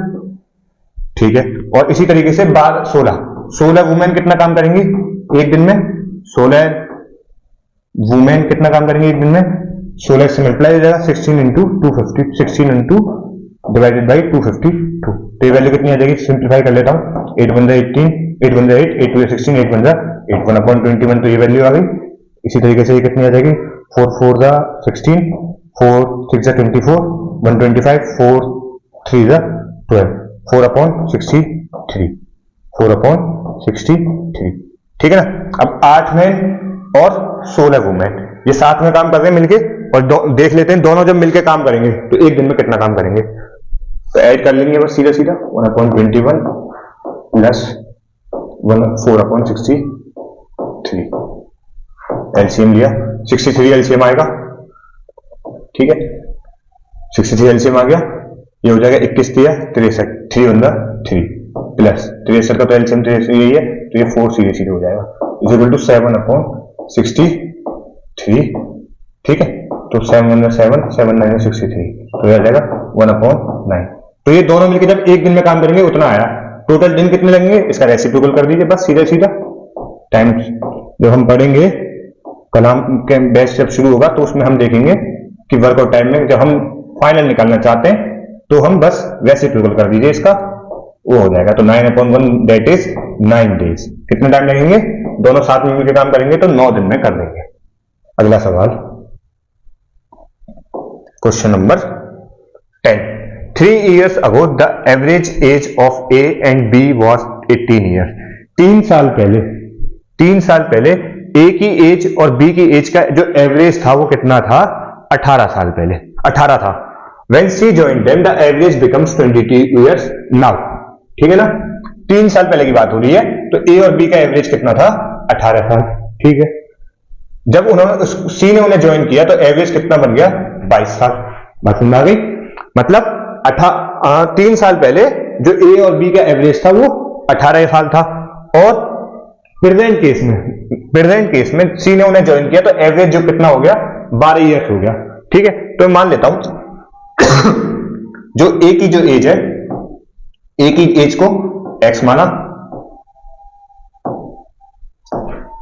ठीक है, और इसी तरीके से 16 वुमेन कितना काम करेंगी एक दिन में? 16 वुमेन कितना काम करेंगे एक दिन में? 16 से मल्टीप्लाई हो जाएगा 16 इंटू 250, 16 इंटू डिवाइडेड बाई 252। तो ये वैल्यू कितनी आ जाएगी? सिंप्लीफाई कर लेता हूं। 8 × 18, 8 × 8, 8 × 16, 8 × 8, 1/21। तो ये वैल्यू आ गई। इसी तरीके से ये कितनी आ जाएगी? 4 × 4 = 16, 4 × 6 = 24, 125, 4 × 3 = 12, 4/63, 4/63। ठीक है ना। अब 8 मैन और 16 वुमेन ये साथ में काम कर रहे हैं मिलके, और देख लेते हैं दोनों जब मिलके काम करेंगे तो एक दिन में कितना काम करेंगे। तो ऐड कर लेंगे बस सीधा सीधा 1/21 प्लस 4/63। एलसीएम लिया 63 एलसीएम आएगा। ठीक है, 63 एलसीएम आ गया। ये हो जाएगा 21 दिया 63, 3 × 3 प्लस 63 का तो एलसीएम 63 यही है, तो ये 4 सीधे सीधे हो जाएगा इज इक्वल टू 7/63। ठीक है, तो 7 × 7, 7 × 9 = 63, तो ये आ जाएगा 1/9। तो ये दोनों मिलकर जब एक दिन में काम करेंगे उतना आया। टोटल दिन कितने लगेंगे इसका रेसिप्रोकल कर दीजिए बस सीधा सीधा। टाइम्स जब हम पढ़ेंगे कलाम के बैच जब शुरू होगा तो उसमें हम देखेंगे कि वर्कआउट टाइम में जब हम फाइनल निकालना चाहते हैं तो हम बस रेसिप्रोकल कर दीजिए इसका, वो हो जाएगा। तो 9/1 दैट इज 9 डेज। कितने टाइम लगेंगे? दोनों साथ में मिलकर काम करेंगे तो 9 दिन में कर देंगे। अगला सवाल, question number 10। 3 years ago the average age of A and B was 18 years। 3 साल पहले A की एज और B की एज का जो एवरेज था वो कितना था? 18 साल पहले 18 था। When she joined them the average becomes 22 years now। ठीक है ना, 3 साल पहले की बात हो रही है, तो A और B का एवरेज कितना था? 18 साल। ठीक है, जब उन्होंने C ने उन्हें ज्वाइन किया तो एवरेज कितना बन गया? 22 साल। बात समझ आ गई? मतलब 3 साल पहले जो A और B का एवरेज था वो 18 साल था, और प्रेजेंट केस में C ने उन्हें ज्वाइन किया तो एवरेज जो कितना हो गया? 12 ईयर्स हो गया। ठीक है, तो मान लेता हूं जो A की जो एज है, A की एज को X माना,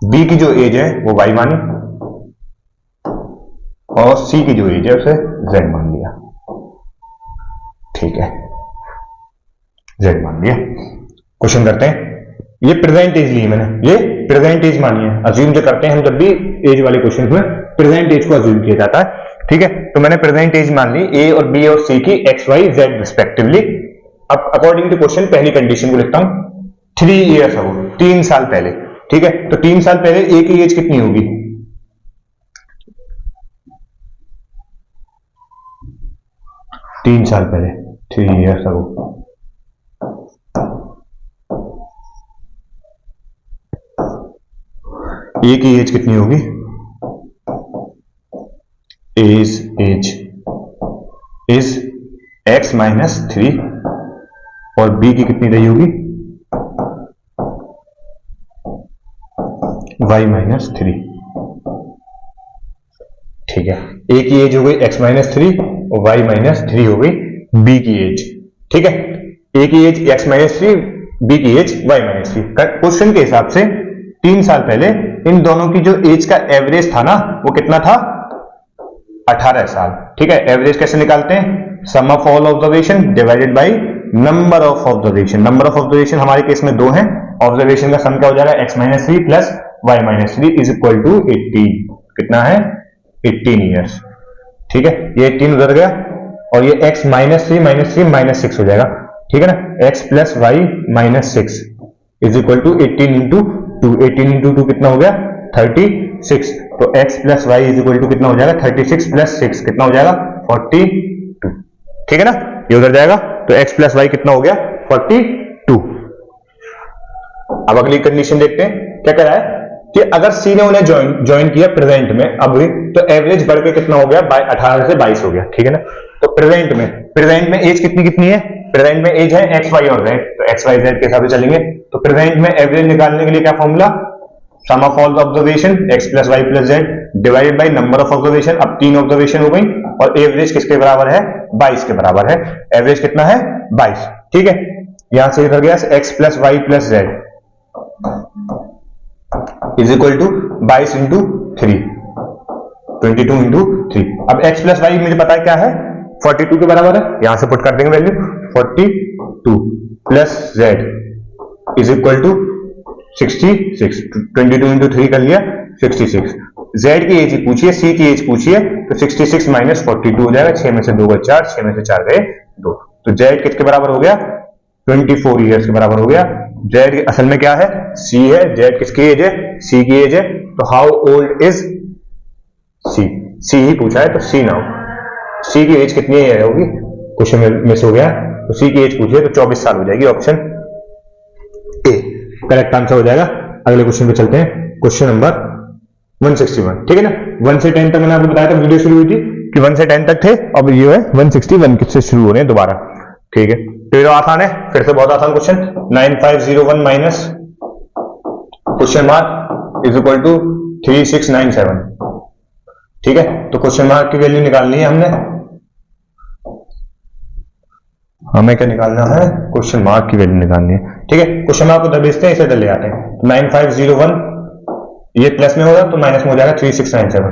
B की जो एज है वो Y मानी, और C की जो एज है उसे Z मान लिया। ठीक है, Z मान लिया। क्वेश्चन करते हैं। ये प्रेजेंट एज ली मैंने, ये प्रेजेंट एज मानी है। अज्यूम जो करते हैं हम जब भी एज वाले क्वेश्चन में प्रेजेंट एज को अज्यूम किया जाता है। ठीक है, तो मैंने प्रेजेंट एज मान ली A और B और C की X, Y, Z रिस्पेक्टिवली। अब अकॉर्डिंग टू क्वेश्चन पहली कंडीशन को लिखता हूं 3 years ago, 3 साल पहले। ठीक है, तो 3 साल पहले A की एज कितनी होगी? 3 साल पहले 3 years ago A की एज कितनी होगी? एज इज X - 3 और B की कितनी रही होगी? Y - 3। ठीक है, A की एज हो गई X - 3 और Y - 3 हो गई B की एज। ठीक है, A की एज X - 3, B की एज Y - 3। क्वेश्चन के हिसाब से 3 साल पहले इन दोनों की जो एज का एवरेज था ना वो कितना था? 18 साल। ठीक है, एवरेज कैसे निकालते हैं? Sum of all observation divided by number of observation. Number of observation हमारे केस में 2 हैं, ऑब्जर्वेशन का सम क्या हो जाएगा? X - 3 plus Y - 3 is equal to 18। कितना है? 18 ईयर्स। ठीक है, ये 18 उधर गया और ये X - 3 - 6 हो जाएगा। ठीक है ना, X plus Y - 6 is equal to 18 into 2। 18 into 2 कितना हो गया? 36। तो X plus Y is equal to कितना हो जाएगा? 36 प्लस 6 कितना हो जाएगा? 42। ठीक है ना, ये उधर जाएगा तो x प्लस वाई कितना हो गया 42। अब अगली कंडीशन देखते हैं क्या कह रहा है कि अगर C ने उन्हें ज्वाइन किया प्रेजेंट में अब तो एवरेज बढ़ के कितना हो गया 18 से 22 हो गया, ठीक है ना। तो प्रेजेंट में एज कितनी है, प्रेजेंट में एज है एक्स वाई और जेड, तो एक्स वाई जेड के हिसाब से चलेंगे। तो प्रेजेंट में एवरेज निकालने के लिए क्या formula, sum of all the observation x plus y plus z divided by number of observation. अब 3 ऑब्जर्वेशन हो गई और एवरेज किसके बराबर है 22 के बराबर है। एवरेज कितना है 22, ठीक है। यहां से इधर गया x plus y plus z is equal to 22 into 3, 22 into 3। अब x प्लस वाई मुझे पता है क्या है 42 के बराबर है, यहां से पुट कर देंगे value 42 plus z is equal to 66। 22 into 3 कर लिया 66। जेड की एज पूछी है, सी की एज पूछी है, तो 66 माइनस 42 हो जाएगा। 6 में से 2 गए 4, 6 में से 4 गए 2, तो जेड किसके बराबर हो गया 24 ईयर्स के बराबर हो गया। जेड असल में क्या है सी है, जेड किसकी एज है सी की एज है, तो हाउ ओल्ड इज सी, सी ही पूछा है तो सी नाउ, सी की एज कितनी है होगी, क्वेश्चन मिस हो गया, तो सी की एज पूछी है तो 24 साल हो जाएगी, ऑप्शन ए करेक्ट आंसर हो जाएगा। अगले क्वेश्चन पे चलते हैं, क्वेश्चन नंबर 161, ठीक है ना। 1 से 10 तक मैंने आपको बताया था, वीडियो शुरू हुई थी कि 1 से 10 तक थे, अब ये है 161 से शुरू हो रहे हैं दोबारा, ठीक है। तो ये आसान है, फिर से बहुत आसान question. 9501 minus question mark is equal to 3697, ठीक है। तो क्वेश्चन मार्क की वैल्यू निकालनी है हमें क्या निकालना है, क्वेश्चन मार्क की वैल्यू निकालनी है, ठीक है। क्वेश्चन मार्क को उधर भेजते हैं, इसे इधर ले आते हैं। 9501 ये प्लस में होगा तो माइनस में हो जाएगा 3697,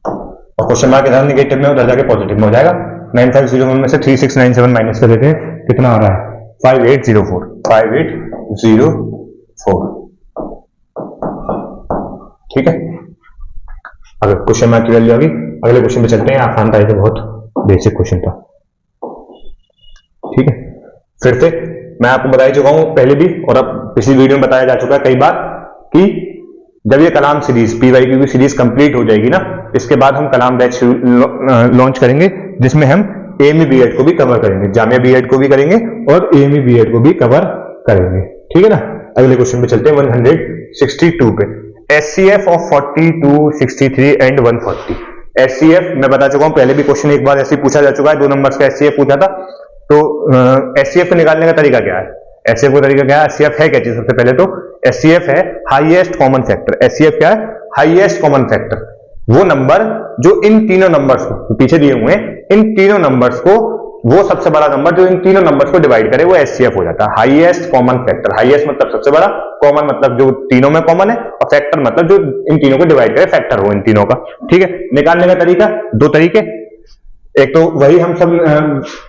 और क्वेश्चन मार्क इधर निगेटिव में उधर जाके पॉजिटिव में हो जाएगा। 9501 में से 3697 माइनस कर देते हैं, कितना आ रहा है 5804, 5804, ठीक है। अगर क्वेश्चन मार्क की वैल्यू आ गई, अगले क्वेश्चन पे चलते हैं। आसान था, ये बहुत बेसिक क्वेश्चन था, ठीक है। फिर से मैं आपको बता चुका हूं पहले भी, और अब पिछली वीडियो में बताया जा चुका है कई बार कि जब ये कलाम सीरीज पीवाईक्यू की सीरीज कंप्लीट हो जाएगी ना, इसके बाद हम कलाम बैच लॉन्च करेंगे जिसमें हम एएमई बीएड को भी कवर करेंगे, जामिया बीएड को भी करेंगे और एएमई बीएड को भी कवर करेंगे, ठीक है ना। अगले क्वेश्चन पे चलते हैं 162 पे। HCF of 42, 63 and 140। एचसीएफ मैं बता चुका हूं, पहले भी क्वेश्चन एक बार ऐसे पूछा जा चुका है, 2 नंबर्स का एचसीएफ पूछा था। तो एचसीएफ को निकालने का तरीका क्या है, एचसीएफ का तरीका क्या है, एचसीएफ है क्या चीज, सबसे पहले तो एचसीएफ है हाईएस्ट कॉमन फैक्टर। एचसीएफ क्या है, हाईएस्ट कॉमन फैक्टर, वो नंबर जो इन तीनों नंबर्स को पीछे दिए हुए हैं, इन तीनों नंबर्स को, वो सबसे बड़ा नंबर जो इन तीनों नंबर्स को डिवाइड करे वो एचसीएफ हो जाता है, हाईएस्ट कॉमन फैक्टर। हाईएस्ट मतलब सबसे बड़ा, कॉमन मतलब जो तीनों में कॉमन है, और फैक्टर मतलब जो इन तीनों को डिवाइड करे, फैक्टर हो इन तीनों का, ठीक है। निकालने का तरीका 2 तरीके, एक तो वही हम सब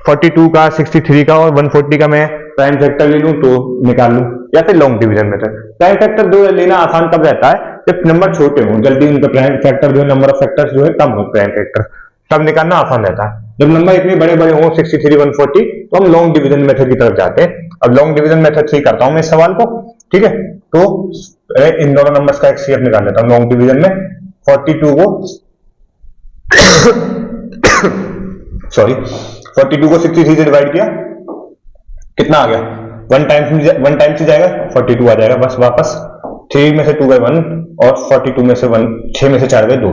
42 का, 63 का और 140 का मैं प्राइम फैक्टर ले लूं तो निकाल लूं, या फिर long division method. Prime factor दो लेना आसान कब रहता है, जब नंबर छोटे हों, जल्दी उनका प्राइम फैक्टर जो है, नंबर ऑफ फैक्टर्स जो है कम हो, प्राइम फैक्टर तब निकालना आसान रहता है। जब नंबर इतने बड़े बड़े हों 63, 140, तो हम लॉन्ग डिवीजन मेथड की तरफ जाते हैं। अब लॉन्ग डिवीजन मेथड से ही करता हूं मैं इस सवाल को, ठीक है। तो इन दोनों नंबर्स का एचसीएफ निकाल लेता हूं लॉन्ग डिवीजन में। 42 को सॉरी 42 को 63 से डिवाइड किया, कितना आ गया 1 टाइम से जाएगा 42 आ जाएगा बस वापस। 3 में से 2 गए 1 और 42 में से 1, 6 में से 4 गए 2,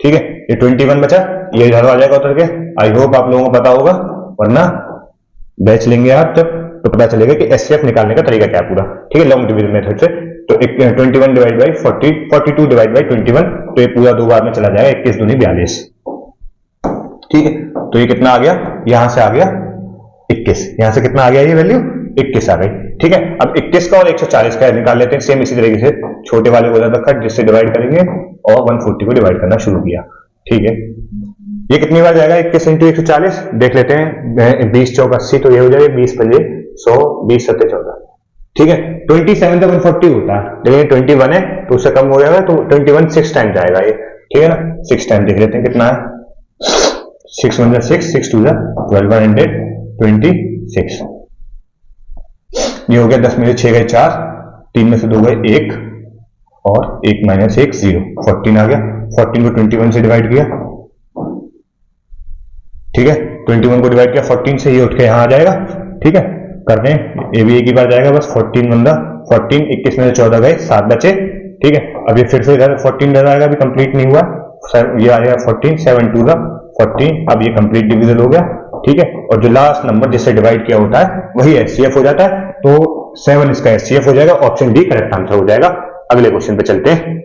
ठीक है। ये 21 बचा, ये इधर आ जाएगा उतर के। आई होप आप लोगों को पता होगा, वरना बैच लेंगे आप जब तो पता चलेगा कि एचसीएफ निकालने का तरीका क्या है पूरा, ठीक है, लॉन्ग डिवीजन मेथड से। तो 21 डिवाइड बाई 40, 42 डिवाइड बाई 21, तो ये पूरा 2 बार में चला जाएगा, 21 दूनी 42, ठीक है। तो ये कितना आ गया, यहां से आ गया 21, यहां से कितना आ गया ये वैल्यू 21 आ गई, ठीक है। अब 21 का और 140 का निकाल लेते हैं सेम इसी तरीके से, छोटे वाले को ज्यादा कट जिससे डिवाइड करेंगे और 140 को डिवाइड करना शुरू किया, ठीक है। ये कितनी बार जाएगा 21 इंटू 140 देख लेते हैं, 20 चौक 80, तो ये हो जाएगा 20 पंजे 100, 20 सत्ते 14, ठीक है। 27 तक 140 होता है, लेकिन 21 है तो उससे कम हो जाएगा, तो 21 6 टाइम जाएगा ये, ठीक है ना। 6 टाइम देख लेते हैं कितना है, 6 1 6, 6 2 12, 126, ये हो गया 10 में से 6 गए 4, 3 में से 2 गए 1 और 1 माइनस 1 0, 14 आ गया। 14 को 21 से डिवाइड किया ठीक है, 21 को डिवाइड किया 14 से, ये उठ के यहाँ आ जाएगा। ठीक है, करते हैं, ये भी एक ही बार जाएगा बस, 14 बंदा 14, 21 में से 14 गए, 7 बचे। ठीक है, अब ये फिर से इधर 14 इधर आएगा, अभी कंप्लीट नहीं हुआ, ये आ जाएगा 14, 7 2 14, अब ये कंप्लीट डिविजन हो गया। ठीक है, और जो लास्ट नंबर जिससे डिवाइड किया होता है वही एचसीएफ हो जाता है, तो 7 इसका एचसीएफ हो जाएगा, ऑप्शन डी करेक्ट आंसर हो जाएगा। अगले क्वेश्चन पे चलते हैं।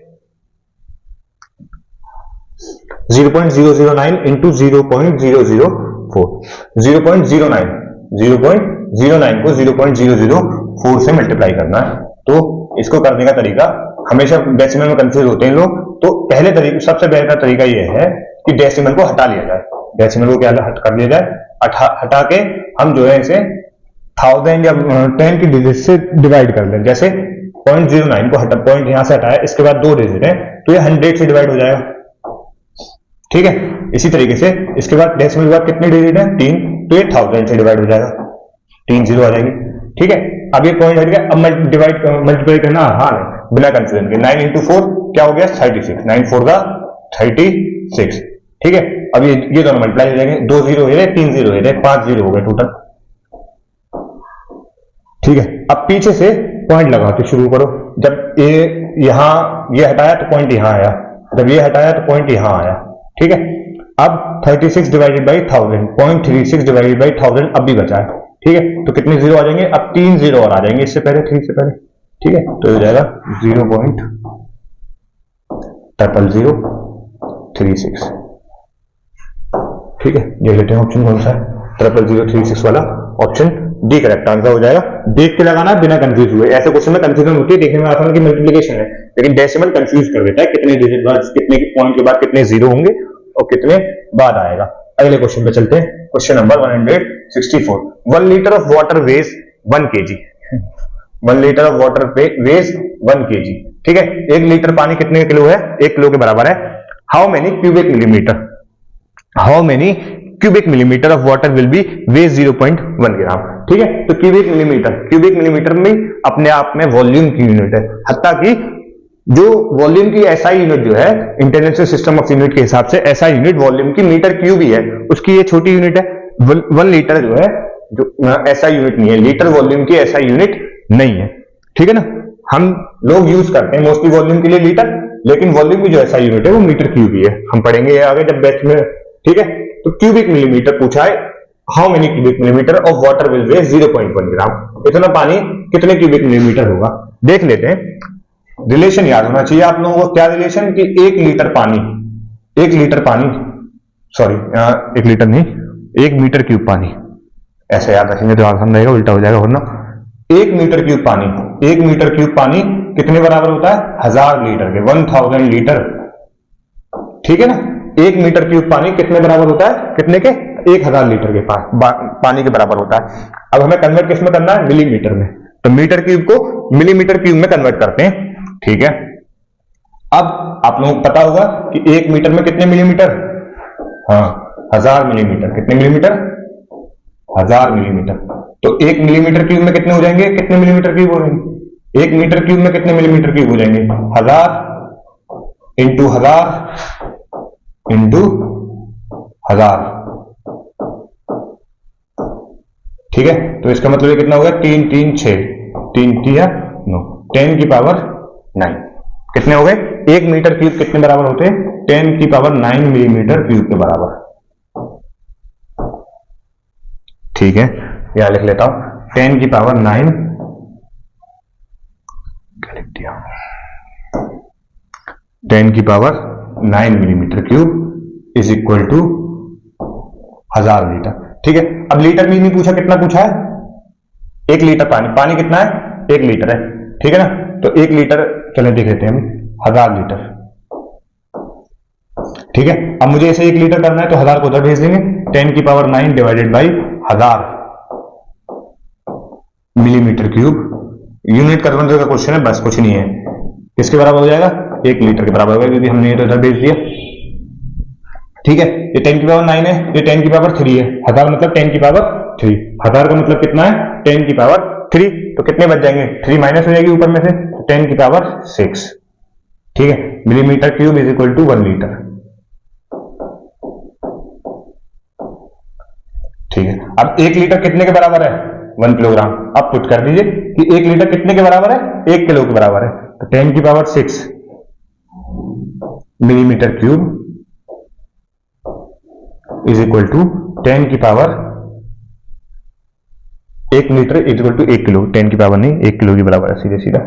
0.009 इंटू 0.004, 0.09 को 0.004 से मल्टीप्लाई करना है। तो इसको करने का तरीका, हमेशा डेसिमल में कंफ्यूज होते हैं लोग, तो पहले तरीके, सबसे बेहतर तरीका यह है कि डेसिमल को हटा लिया जाए। डेसिमल को क्या हट कर लिया जाए, हटा के हम जो है इसे 1000 या 10 की डिजिट से डिवाइड कर लें। जैसे 0.09 को हटा, पॉइंट यहां से हटाया, इसके बाद 2 डिजिट है तो ये 100 से डिवाइड हो जाएगा। ठीक है, इसी तरीके से इसके बाद डेसिमल के बाद कितने डिजिट है, 3, तो ये 1000 से डिवाइड हो जाएगा, 3 0 आ जाएगी। ठीक है, अब ये पॉइंट हट गया, अब मल्टीप्लाई करना आसान है बिना कंफ्यूजन के। 9 इंटू 4 क्या हो गया, 36, 9 4 का 36। ठीक है, अब ये दोनों मल्टीप्लाई हो जाएंगे, 2 0 है, 3 0 है, 5 0 हो गए टोटल। ठीक है, अब पीछे से पॉइंट लगाते शुरू करो। जब यहां ये हटाया तो पॉइंट यहां आया, जब ये हटाया तो पॉइंट यहां आया। ठीक है, अब 36 डिवाइडेड बाई 1000, 0.36 डिवाइडेड बाई 1000 अब भी बचा है। ठीक है, तो कितने जीरो आ जाएंगे, अब 3 0 और आ जाएंगे इससे पहले, 3 से पहले। ठीक है, तो हो जाएगा 0.0036। ठीक है, ये लेते हैं ऑप्शन कौन सा है, 00036 वाला, ऑप्शन डी करेक्ट आंसर हो जाएगा। देख के लगाना बिना कंफ्यूज हुए, ऐसे क्वेश्चन में कंफ्यूजन होती है, देखने में आसान की मल्टीप्लिकेशन है, लेकिन डेसिमल कंफ्यूज कर देता है, कितने डिजिट बाद, कितने पॉइंट के बाद कितने जीरो होंगे और कितने बाद आएगा। अगले क्वेश्चन पे चलते हैं, question number 164। 1 litre of water veg 1 kg, 1 litre of water veg 1 kg। ठीक है, 1 लीटर पानी कितने किलो है, 1 किलो के बराबर है। How many cubic millimetre of water will be weigh 0.1 gram. ठीक है, तो क्यूबिक मिलीमीटर में अपने आप में वॉल्यूम की यूनिट है, हत्ता कि जो वॉल्यूम की एसआई यूनिट जो है इंटरनेशनल सिस्टम ऑफ यूनिट के हिसाब से एसआई यूनिट वॉल्यूम की मीटर क्यूब ही है, उसकी ये छोटी यूनिट है। 1 लीटर जो है, जो एसआई यूनिट नहीं है, लीटर वॉल्यूम की एसआई यूनिट नहीं है। ठीक है ना, हम लोग यूज करते हैं मोस्टली वॉल्यूम के लिए लीटर, लेकिन वॉल्यूम की जो एसआई यूनिट है वो मीटर क्यूब ही है, हम पढ़ेंगे आगे जब बैच में। ठीक है, तो क्यूबिक मिलीमीटर पूछा है, how many cubic millimetre of water will weigh 0.1 gram, इतना पानी कितने क्यूबिक मिलीमीटर होगा, देख लेते हैं। रिलेशन याद होना चाहिए आप लोगों को, क्या रिलेशन कि 1 लीटर पानी 1 लीटर नहीं, 1 मीटर क्यूब पानी, ऐसे याद रखेंगे तो आसान रहेगा, उल्टा हो जाएगा वरना। 1 मीटर क्यूब पानी कितने बराबर होता है, 1000 लीटर के, 1000 लीटर। ठीक है ना, 1 मीटर क्यूब पानी कितने बराबर होता है, कितने के, 1000 लीटर के पानी के बराबर होता है। अब हमें कन्वर्ट किस में करना है, मिलीमीटर में, तो मीटर क्यूब को मिलीमीटर क्यूब में कन्वर्ट करते हैं। ठीक है, अब आप लोगों को पता होगा कि 1 मीटर में कितने मिलीमीटर, हाँ 1000 मिलीमीटर, कितने मिलीमीटर, 1000 मिलीमीटर। तो 1 मिलीमीटर क्यूब में कितने हो जाएंगे, कितने मिलीमीटर क्यूब हो जाएंगे, 1 मीटर क्यूब में कितने मिलीमीटर क्यूब हो जाएंगे, 1000 इंटू 1000। ठीक है, तो इसका मतलब ये कितना हो गया, 3 3 6, 3 3 9, 10 की पावर 9 कितने हो गए, 1 मीटर क्यूब कितने बराबर होते हैं, 10 की पावर 9 मिलीमीटर क्यूब के बराबर। ठीक है, यहां लिख लेता हूं, 10 की पावर 9, क्या लिख दिया, 10 की power 9 millimetre cube is equal to 1000 litre. ठीक है, अब लीटर में नहीं पूछा, कितना पूछा है, 1 लीटर पानी कितना है, 1 लीटर है। ठीक है ना, तो 1 लीटर चले देख लेते हैं हम, 1000 लीटर। ठीक है, अब मुझे ऐसे 1 लीटर करना है तो 1000 को उधर भेज देंगे, 10 की power 9 divided by 1000 millimetre cube. Unit conversion का क्वेश्चन है, बस कुछ नहीं है। किसके बराबर हो जाएगा, 1 लीटर के बराबर होगा, क्योंकि हमने ये तो इधर भेज दिया। ठीक है, ये 10 की पावर 9 है, ये 10 की पावर 3 है, 1000 मतलब 10 की पावर 3, 1000 का मतलब कितना है, 10 की पावर 3, तो कितने बच जाएंगे, 3 माइनस हो जाएगी ऊपर में से, तो 10 की पावर 6। ठीक है, millimetre cube is equal to 1 litre. ठीक है, अब 1 लीटर कितने के बराबर है? 1 किलोग्राम। अब पुट कर दीजिए कि 1 लीटर कितने के बराबर है? 1 किलो के बराबर है। तो 10 की power 6 millimetre cube is equal to 10 की power 1 litre is equal to 1 kilo. 10 की पावर नहीं, 1 किलो के बराबर है सीधे सीधा।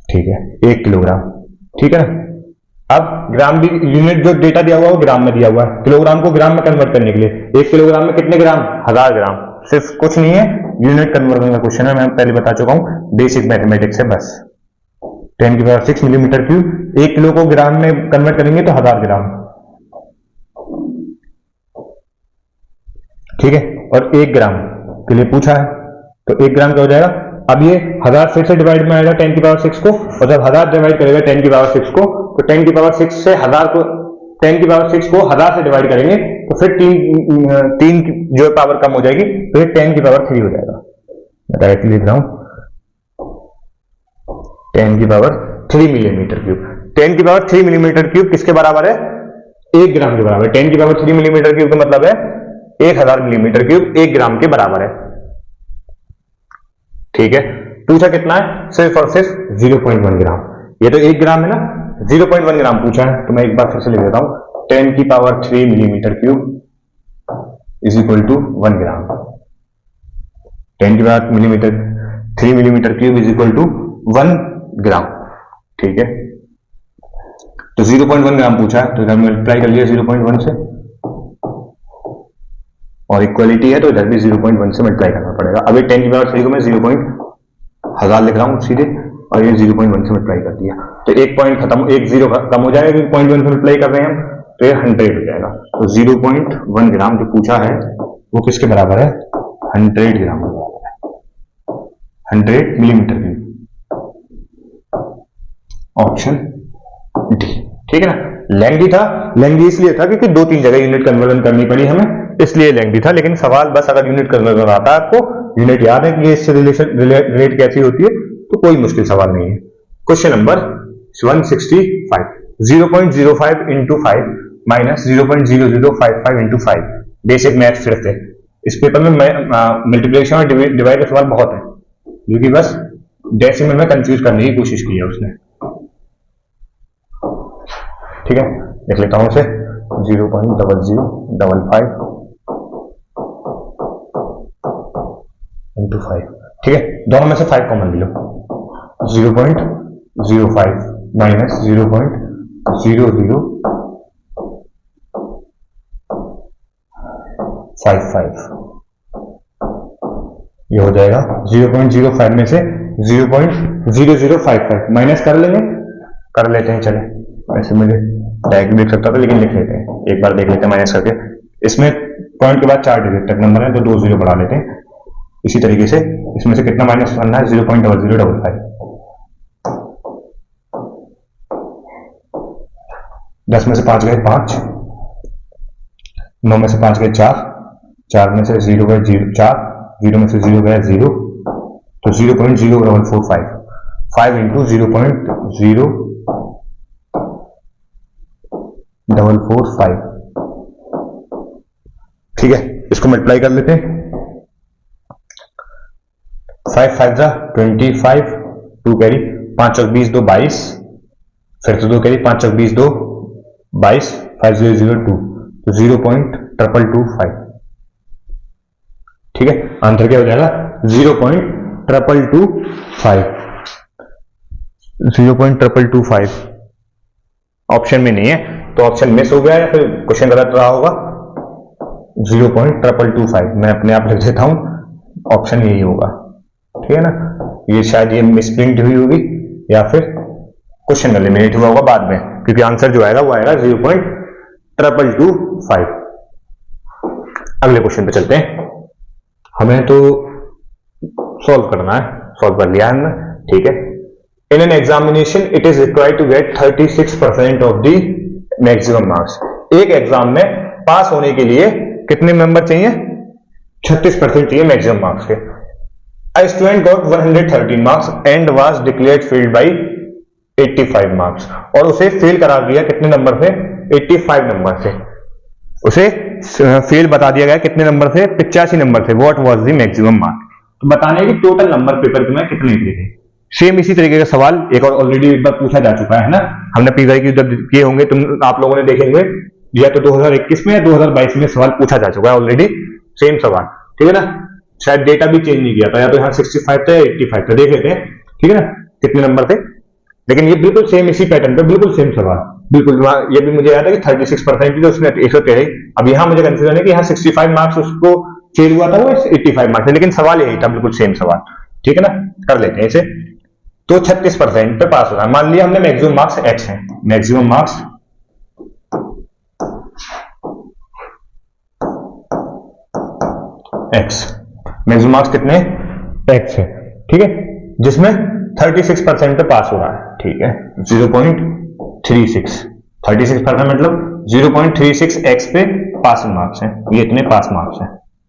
ठीक है, 1 किलोग्राम। ठीक है ना। अब ग्राम भी यूनिट जो डेटा दिया हुआ है वो ग्राम में दिया हुआ है, किलोग्राम को ग्राम में कन्वर्ट करने के लिए 1 किलोग्राम में कितने ग्राम? 1000 ग्राम। सिर्फ कुछ नहीं है, यूनिट कन्वर्जन का क्वेश्चन है, मैं पहले बता चुका हूं, बेसिक मैथमेटिक्स है बस। 10 की पावर 6 मिलीमीटर क्यूब, 1 किलो को ग्राम में कन्वर्ट करेंगे तो 1000 ग्राम। ठीक है, और 1 ग्राम के लिए पूछा है तो 1 ग्राम क्या हो जाएगा? अब ये 1000 फिर से डिवाइड में आएगा 10 की पावर 6 को, और जब 1000 डिवाइड करेगा 10 की पावर 6 को, तो 10 की पावर 6 से 1000 को 10 की पावर 6 को 1000 से डिवाइड करेंगे तो फिर 3 जो पावर कम हो जाएगी, तो 10 की पावर 3 हो जाएगा। मैं डायरेक्टली लिख रहा हूं 10 की पावर 3 मिलीमीटर क्यूब। 10 की पावर 3 मिलीमीटर क्यूब किसके बराबर है? 1 ग्राम के बराबर है। 10 की पावर 3 मिलीमीटर क्यूब का मतलब है 1000 मिलीमीटर क्यूब 1 ग्राम के बराबर है। ठीक है, पूछा कितना है? सिर्फ और सिर्फ 0.1 ग्राम। ये तो 1 ग्राम है ना, 0.1 ग्राम पूछा है, तो मैं एक बार फिर से लिख देता हूं 10 की power 3 millimetre cube is equal to 1 gram. 10 की power millimetre 3 millimetre cube is equal to 1 gram. ठीक है, तो 0.1 ग्राम पूछा है, तो इधर मल्टीप्लाई कर लिया 0.1 से, और इक्वलिटी है तो इधर भी 0.1 से मल्टीप्लाई करना पड़ेगा। अभी 10 की पावर 3 को मैं 0.1000 लिख रहा हूं सीधे, और ये 0.1 से मल्टीप्लाई कर दिया, तो एक पॉइंट खत्म, एक जीरो कम हो जाएगा, क्योंकि 0.1 से मल्टीप्लाई कर रहे हैं हम, तो ये 100 हो जाएगा। तो 0.1 ग्राम जो पूछा है वो किसके बराबर है? 100 ग्राम के बराबर है, 100 मिलीमीटर क्यूब। Option D. ठीक है ना। लेंथी था, लेंथी इसलिए था क्योंकि 2-3 जगह यूनिट कन्वर्जन करनी पड़ी हमें, इसलिए लेंथी था। लेकिन सवाल बस अगर यूनिट कन्वर्जन आता है आपको, यूनिट याद है कि ये इससे रिलेट कैसी होती है, तो कोई मुश्किल सवाल नहीं है। Question number 165, 0.05 into 5 minus 0.0055 into 5। Basic math फिर से इस पेपर में मल्टीप्लिकेशन और डिवाइड का सवाल बहुत है, क्योंकि बस डेसिमल में कंफ्यूज करने की कोशिश की है उसने। ठीक है, देख लेता हूं उसे 0.0055 इंटू 5। ठीक है, दोनों में से 5 कॉमन ले लो, 0.05 माइनस 0.0055, ये हो जाएगा 0.05 में से 0.0055 माइनस कर लेते हैं। चले, वैसे मुझे डायरेक्ट देख सकता था, लेकिन लिख लेते हैं, एक बार देख लेते हैं माइनस करके। इसमें पॉइंट के बाद 4 डिजिट तक नंबर है, तो 2 जीरो बढ़ा लेते हैं। इसी तरीके से इसमें से कितना माइनस करना है? 0.0055। 10 में से 5 गए 5, 9 में से 5 गए 4, 4 में से 0 गए 4, 0 में से 0 गया 0, तो 0.0455, 5 इंटू 0.0455। ठीक है, इसको मल्टीप्लाई कर लेते हैं। 5 5 जा 25, 2 कैरी, 5 चौक 20, 2 22, फिर से 2 कैरी, 5 चौक 20, 2 22, 5002, तो 0.225। ठीक है, आंसर क्या हो जाएगा? 0.225। 0.225 ऑप्शन में नहीं है, तो ऑप्शन मिस हो गया या फिर क्वेश्चन गलत रहा होगा। 0.225 मैं अपने आप लिख देता हूं, ऑप्शन यही होगा। ठीक है ना, ये शायद ये मिसप्रिंट हुई होगी या फिर क्वेश्चन एलिमिनेट हुआ होगा बाद में, क्योंकि आंसर जो आएगा वो आएगा 0.225। अगले क्वेश्चन पे चलते हैं। हमें तो सॉल्व करना है, सॉल्व कर लिया है हमने। ठीक है, in an examination it is required to get 36% of the maximum marks. एक एग्जाम में पास होने के लिए कितने नंबर चाहिए? 36% चाहिए मैक्सिमम मार्क्स के। A student got 113 marks and was declared failed by 85 marks, और उसे फेल करा दिया कितने नंबर से? 85 नंबर से, उसे फेल बता दिया गया कितने नंबर से, 85 नंबर से। What was the maximum mark, तो बताने कि टोटल नंबर पेपर के मैं कितने लिए थे। सेम इसी तरीके का सवाल एक और ऑलरेडी एक बार पूछा जा चुका है ना, हमने पीवाई की जब किए होंगे तुम आप लोगों ने देखे होंगे, या तो 2021 में या 2022 में सवाल पूछा जा चुका है ऑलरेडी, सेम सवाल, ठीक है ना। शायद डेटा भी चेंज नहीं किया था, या तो यहाँ 65 था या 85 था, देख लेते हैं, ठीक है ना, कितने नंबर थे। लेकिन ये बिल्कुल सेम इसी पैटर्न पे, बिल्कुल सेम सवाल, बिल्कुल। ये भी मुझे याद है कि 36% तो उसने 113। अब यहाँ मुझे कंफ्यूजन है कि यहाँ 65 मार्क्स उसको फेल हुआ था, वो 85 मार्क्स, लेकिन सवाल यही था, बिल्कुल सेम सवाल, ठीक है ना। कर लेते हैं इसे, तो 36% पे पास होगा। मान लिया हमने मैक्सिमम मार्क्स x है, maximum marks x, maximum marks कितने x है, ठीक है, जिसमें 36% पे पास हो रहा है, ठीक है। 0.36, 36% मतलब 0.36 x पे पास मार्क्स है, ये इतने पास मार्क्स है,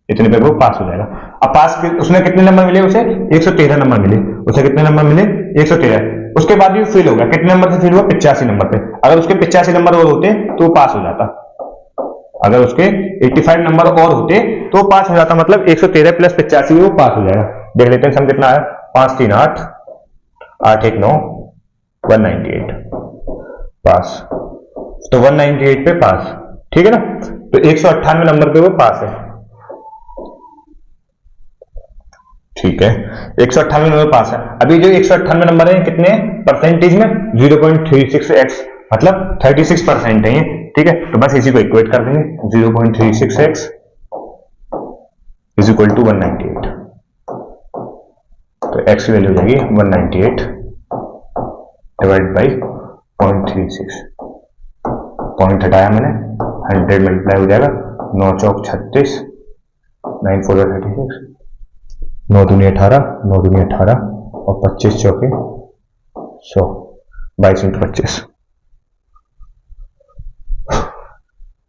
इतने पे वो पास हो जाएगा। अब पास उसने कितने नंबर मिले, उसे 113 नंबर मिले, उसे कितने नंबर मिले 113। उसके बाद भी फेल हो गया, कितने नंबर से फेल हुआ 85 नंबर पे। अगर उसके 85 नंबर और होते तो वो पास हो जाता, अगर उसके 85 नंबर और होते तो वो पास हो जाता, मतलब 113 प्लस 85 वो पास हो जाएगा। देख लेते हैं सम कितना आया, 5 3 8 8 1 9 198 पास, तो 198 पे पास, ठीक है ना। तो 198 नंबर पे वो पास है, ठीक है, 198 नंबर पास है। अभी जो 198 नंबर है कितने परसेंटेज में, 0.36x, मतलब 36% है ये, ठीक है। तो बस इसी को इक्वेट कर देंगे, 0.36x इज इक्वल टू 198, तो x की वैल्यू हो जाएगी 198 डिवाइड बाई 0.36, पॉइंट हटाया मैंने, 100 मल्टीप्लाई हो जाएगा, 9 चौक 36, 9 4 36, 9 दूनी 18, 9 दूनी 18 और 25 चौके 100, 22 इंटू 25,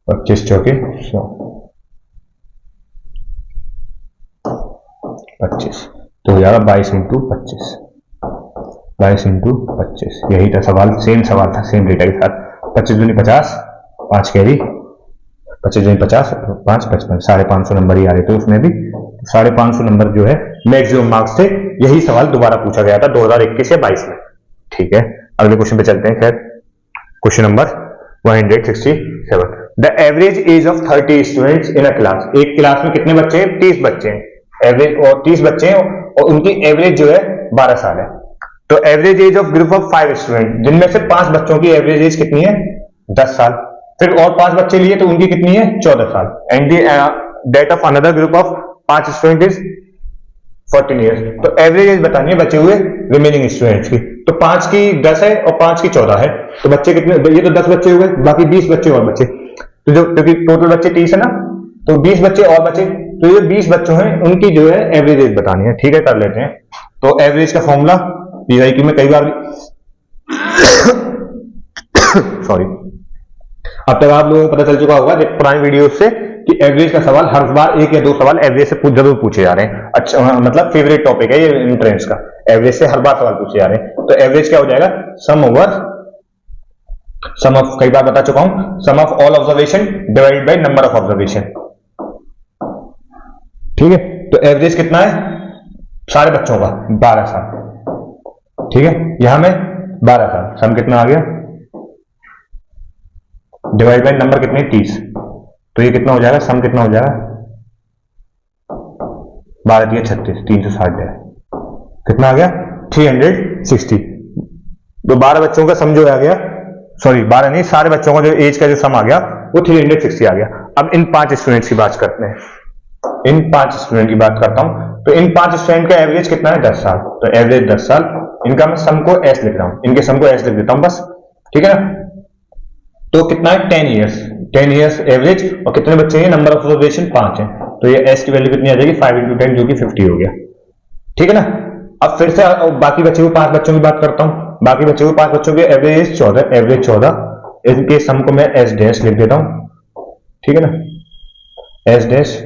25 चौके 100, 25, तो हो जाएगा 22 इंटू 25, 22 इंटू 25, यही था सवाल, सेम सवाल था, सेम डेटा के साथ। 25 दूनी 50, 5 कैरी, 25 दूनी 50, 5 55, 550 नंबर ही आ रहे थे उसमें भी, 550 नंबर जो है मैक्सिमम मार्क्स थे। यही सवाल दोबारा पूछा गया था 2021 या 22 में, ठीक है। अगले क्वेश्चन पे चलते हैं। खैर, question number 167, the average age of 30 students in a class, एक क्लास में कितने बच्चे हैं, 30 बच्चे हैं, एवरेज, और 30 बच्चे हैं और उनकी एवरेज जो है 12 साल है। तो average as of group of 5 student, जिनमें से 5 बच्चों की एवरेज एज कितनी है, 10 साल, फिर और 5 बच्चे लिए तो उनकी कितनी है, 14 साल, and that of another group of 5 student is 14 years. तो एवरेज एज बतानी है बचे हुए रिमेनिंग स्टूडेंट्स की, तो 5 की 10 है और 5 की 14 है, तो बच्चे कितने, ये तो 10 बच्चे हुए, बाकी 20 बच्चे और बचे, तो जो, क्योंकि टोटल बच्चे 30 है ना, तो 20 बच्चे और बचे, तो ये 20 बच्चों हैं उनकी जो है एवरेज एज बतानी है, ठीक है, कर लेते हैं। तो एवरेज का फॉर्मूला पीवाईक्यू में कई बार सॉरी, अब तक आप लोगों को पता चल चुका होगा पुरानी वीडियो से कि एवरेज का सवाल हर बार 1 या 2 सवाल एवरेज से जरूर पूछे जा रहे हैं। अच्छा, मतलब फेवरेट टॉपिक है ये एंट्रेंस का, एवरेज से हर बार सवाल पूछे जा रहे हैं। तो एवरेज क्या हो जाएगा, सम ओवर सम ऑफ, कई बार बता चुका हूं, sum of all observation divided by number of observation, ठीक है। तो एवरेज कितना है सारे बच्चों का, 12 साल, ठीक है, यहां में 12 साल, सम कितना आ गया, डिवाइड बाय नंबर कितने 30, तो ये कितना हो जाएगा, सम कितना हो जाएगा, 12 दिया 36, 360 है, कितना आ गया 360। तो 12 बच्चों का सम जो आ गया, सॉरी 12 नहीं, सारे बच्चों का जो एज का जो सम आ गया वो 360 आ गया। अब इन 5 स्टूडेंट्स की बात करते हैं, इन 5 स्टूडेंट की बात करता हूं, तो इन 5 स्टूडेंट का एवरेज कितना है, 10 साल, तो एवरेज 10 साल, इनका मैं सम को एस लिख रहा हूं, इनके सम को एस लिख देता हूं बस, ठीक है ना। तो कितना है 10 ईयर्स एवरेज, और कितने बच्चे हैं, नंबर ऑफ ऑब्जर्वेशन 5 है, तो ये एस की वैल्यू कितनी आ जाएगी, 5 इंटू 10 जो कि 50 हो गया, ठीक है ना। अब फिर से बाकी बचे हुए 5 बच्चों की बात करता हूं, बाकी बचे हुए 5 बच्चों के एवरेज 14, एवरेज 14, इनके सम को मैं एस डैश लिख देता हूं, ठीक है ना, एस डैश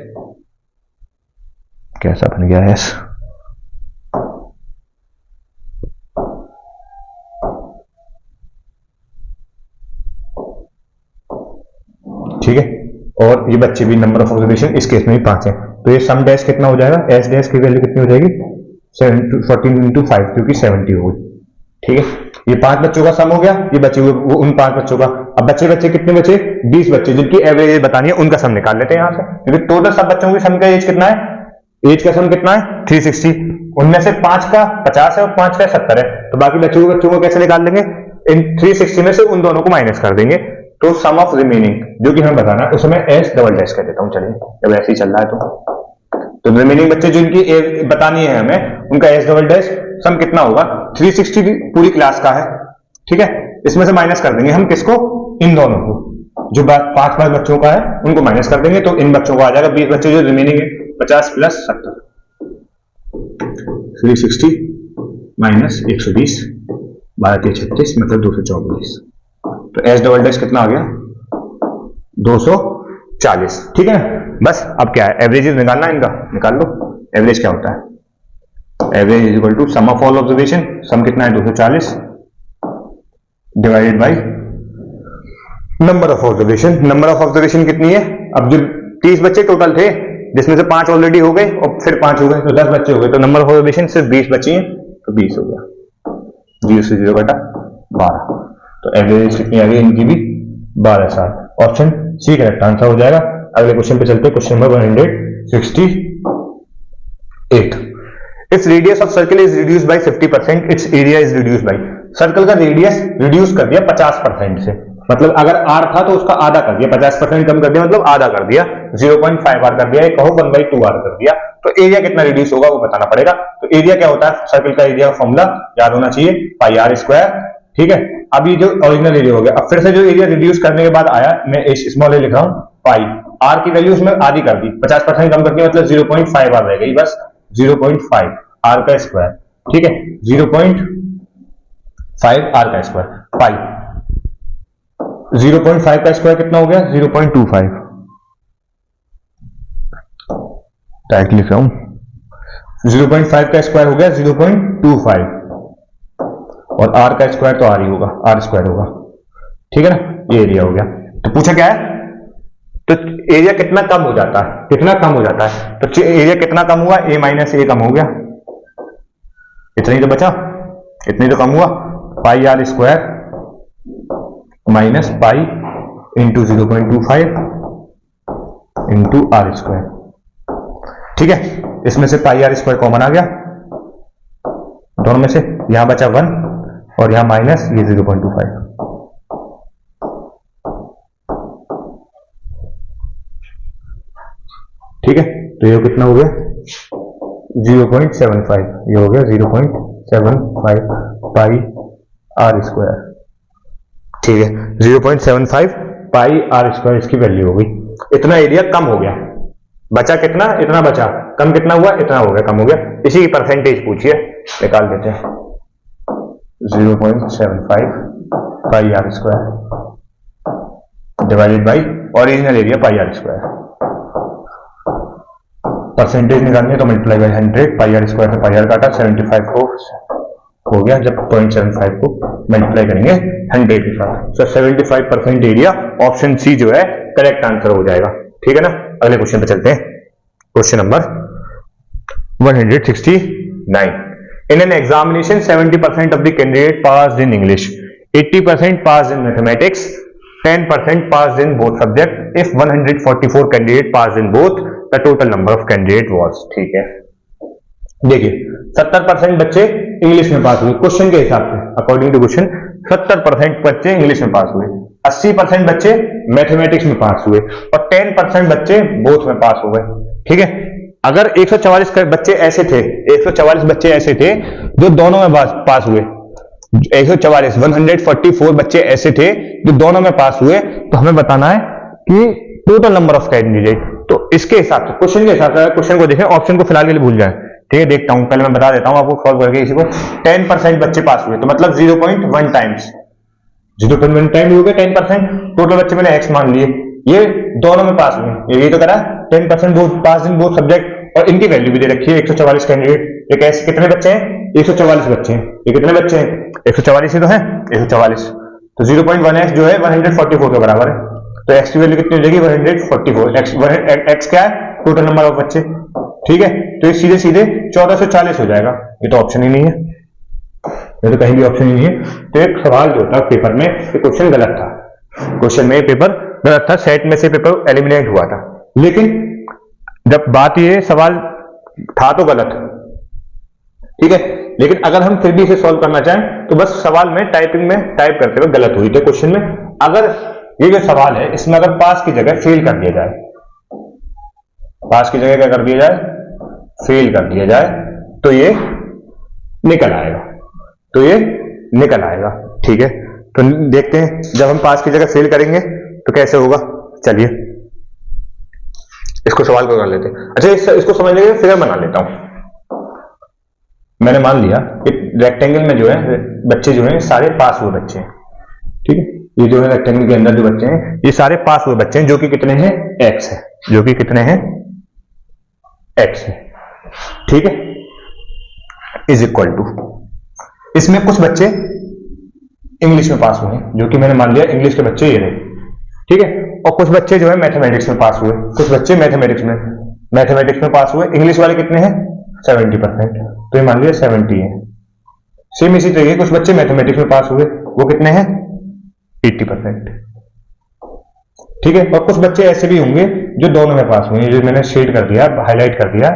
कैसा बन गया एस, ठीक है, और ये बच्चे भी नंबर ऑफ ऑब्जर्वेशन इस केस में भी 5 है, तो ये सम डैश कितना हो जाएगा, एस डैश की वैल्यू कितनी हो जाएगी 14 इंटू 5 क्योंकि 70 हो गई। ठीक है, ये 5 बच्चों का सम हो गया, ये बचे हुए वो उन 5 बच्चों का। अब बच्चे कितने बचे, 20 बच्चे जिनकी एवरेज एज बतानी है, उनका सम निकाल लेते हैं यहां से, क्योंकि टोटल सब बच्चों की सम का एज कितना है, एज का सम कितना है 360, उनमें से 5 का 50 है और 5 का 70 है, तो बाकी बच्चों को कैसे निकाल लेंगे, इन 360 में से उन दोनों को माइनस कर देंगे, तो सम ऑफ रिमेनिंग जो कि हमें बताना है उसमें एस डबल डैश कर देता हूं। चलिए जब ऐसे ही चल रहा है तो रिमेनिंग बच्चे जो इनकी एज बतानी है हमें, उनका एस डबल डैश सम कितना होगा, 360 पूरी क्लास का है। ठीक है, इसमें से माइनस कर देंगे हम किसको, इन दोनों को, जो 5 बच्चों का है उनको माइनस कर देंगे, तो इन बच्चों को आ जाएगा 20 बच्चे जो रिमेनिंग है 50 प्लस 70, 360 माइनस 120, 12×36 मतलब 224, तो एस डबल डैश कितना आ गया 240। ठीक है, बस अब क्या है, एवरेजेस निकालना है इनका, निकाल लो एवरेज क्या होता है, average is equal to sum of all observation, sum कितना है 240 divided by number of observation, number of observation कितनी है, अब जो 30 बच्चे टोटल थे जिसमें से 5 ऑलरेडी हो गए और फिर 5 हो गए तो 10 बच्चे हो गए, तो नंबर ऑफ ऑब्जर्वेशन सिर्फ 20 बची हैं, तो 20 हो गया, 0 से 0 घटा 12, तो एवरेज कितनी आ गई इनकी भी 12 साल। ऑप्शन सी करेक्ट आंसर हो जाएगा। अगले क्वेश्चन पे चलते हैं, question number 168, if radius of circle is reduced by 50%, it's area is reduced by, circle का रेडियस रिड्यूस कर दिया 50% से, मतलब अगर r था तो उसका आधा कर दिया, 50% कम कर दिया मतलब आधा कर दिया, 0.5 r कर दिया, कहो 1/2 r कर दिया, तो एरिया कितना रिड्यूस होगा वो बताना पड़ेगा। तो एरिया क्या होता है, सर्कल का एरिया का फॉर्मूला याद होना चाहिए, पाई r स्क्वायर। ठीक है, अब ये जो ओरिजिनल एरिया हो गया, अब फिर से जो एरिया रिड्यूस करने के बाद आया, मैं स्मॉल ए लिख रहा हूं, पाई r की वैल्यू उसमें आधी कर दी, 50% कम करके मतलब 0.5 r रह गई, बस 0.5 r का स्क्वायर। ठीक है, 0.5 r का स्क्वायर, पाई 0.5 का स्क्वायर कितना हो गया 0.25, डायरेक्ट लिख रहा हूं, 0.5 का स्क्वायर हो गया 0.25 और r का स्क्वायर तो r ही होगा, r स्क्वायर होगा। ठीक है ना, ये एरिया हो गया। तो पूछा क्या है, तो एरिया कितना कम हो जाता है, कितना कम हो जाता है, तो एरिया कितना कम हुआ, a माइनस ए कम हो गया, इतना ही तो बचा, इतना ही तो कम हुआ, pi r square minus pi into 0.25 into r square. ठीक है, इसमें से पाई आर स्क्वायर कॉमन आ गया दोनों में से, यहां बचा 1 और यहां माइनस ये 0.25। ठीक है, तो ये कितना हो गया 0.75, ये हो गया 0.75 पाई आर स्क्वायर। ठीक है, 0.75 पाई आर स्क्वायर इसकी वैल्यू हो गई, इतना एरिया कम हो गया, बचा कितना, इतना बचा, कम कितना हुआ, इतना हो गया, कम हो गया, इसी की परसेंटेज पूछिए, निकाल देते हैं, 0.75 pi r square divided by original area pi r square, percentage निकालनी है तो multiply by 100, pi r square से पाई आर काटा, 75 को हो गया, जब 0.75 को मल्टीप्लाई करेंगे 100 के साथ, तो 75% एरिया, ऑप्शन सी जो है करेक्ट आंसर हो जाएगा। ठीक है ना, अगले क्वेश्चन पे चलते हैं, question number 169, in an examination 70% of the candidate passed in English, 80% passed in mathematics, 10% passed in both subject, if 144 candidate passed in both, the total number of candidate was. ठीक है, देखिए 70% बच्चे इंग्लिश में पास हुए, question के हिसाब से, according to question 70% बच्चे इंग्लिश में पास हुए, 80% बच्चे मैथमेटिक्स में पास हुए और 10% बच्चे बोथ में पास हुए। ठीक है, अगर 144 बच्चे ऐसे थे, 144 बच्चे ऐसे थे जो दोनों में पास हुए, 144 बच्चे ऐसे थे जो दोनों में पास हुए, तो हमें बताना है कि टोटल नंबर ऑफ कैंडिडेट। तो इसके हिसाब से, क्वेश्चन के हिसाब से, क्वेश्चन को देखें, ऑप्शन को फिलहाल के लिए भूल जाए। ठीक है, देखता हूं, पहले मैं बता देता हूं आपको सॉल्व करके इसी को, 10% बच्चे पास हुए, तो मतलब 0.1 टाइम्स, 0.1 टाइम हो गया 10%, टोटल बच्चे मैंने x मान लिए, ये दोनों में पास हुए, ये तो करा 10% both pass in both subject, और इनकी वैल्यू भी दे रखी है 144 कैंडिडेट, ये कैसे, कितने बच्चे हैं 144 बच्चे हैं, ये कितने बच्चे हैं 144 ही तो है, 144, तो 0.1x जो है 144 के बराबर है, तो एक्स की वैल्यू कितनी हो जाएगी 144। एक्स क्या है टोटल नंबर ऑफ बच्चे, ठीक है। तो ये सीधे सीधे 1440 हो जाएगा। ये तो ऑप्शन ही नहीं है, ये तो कहीं भी ऑप्शन ही नहीं है। तो एक सवाल जो था पेपर में, ये क्वेश्चन गलत था, क्वेश्चन में पेपर गलत था, सेट में से पेपर एलिमिनेट हुआ था। लेकिन जब बात ये सवाल था तो गलत, ठीक है। लेकिन अगर हम फिर भी इसे सॉल्व करना चाहें तो बस सवाल में टाइपिंग में टाइप करते हुए गलत हुई थी क्वेश्चन में। अगर ये जो सवाल है इसमें अगर पास की जगह फेल कर दिया जाए, पास की जगह क्या कर दिया जाए, फेल कर दिया जाए, तो ये निकल आएगा, तो ये निकल आएगा, ठीक है। तो देखते हैं जब हम पास की जगह फेल करेंगे तो कैसे होगा। चलिए इसको सवाल को कर लेते हैं। अच्छा इसको समझने के लिए फिगर बना लेता हूं। मैंने मान लिया एक रेक्टेंगल में जो है बच्चे जो हैं सारे पास हुए बच्चे हैं, ठीक है। ये जो है रेक्टेंगल के अंदर जो बच्चे हैं ये सारे पास हुए बच्चे हैं, जो कि कितने हैं एक्स है, जो कि कितने हैं एक्स है, ठीक है। इज इक्वल टू, इसमें कुछ बच्चे इंग्लिश में पास हुए हैं, जो कि मैंने मान लिया इंग्लिश के बच्चे ये रहे, ठीक है। और कुछ बच्चे जो है मैथमेटिक्स में पास हुए, कुछ बच्चे मैथमेटिक्स में पास हुए। इंग्लिश वाले कितने हैं 70%, तो ये मान लिया 70 है। सेम इसी तरीके कुछ बच्चे मैथमेटिक्स में पास हुए, वो कितने हैं 80%, ठीक है। और कुछ बच्चे ऐसे भी होंगे जो दोनों में पास हुए, जो मैंने शेड कर दिया, हाईलाइट कर दिया,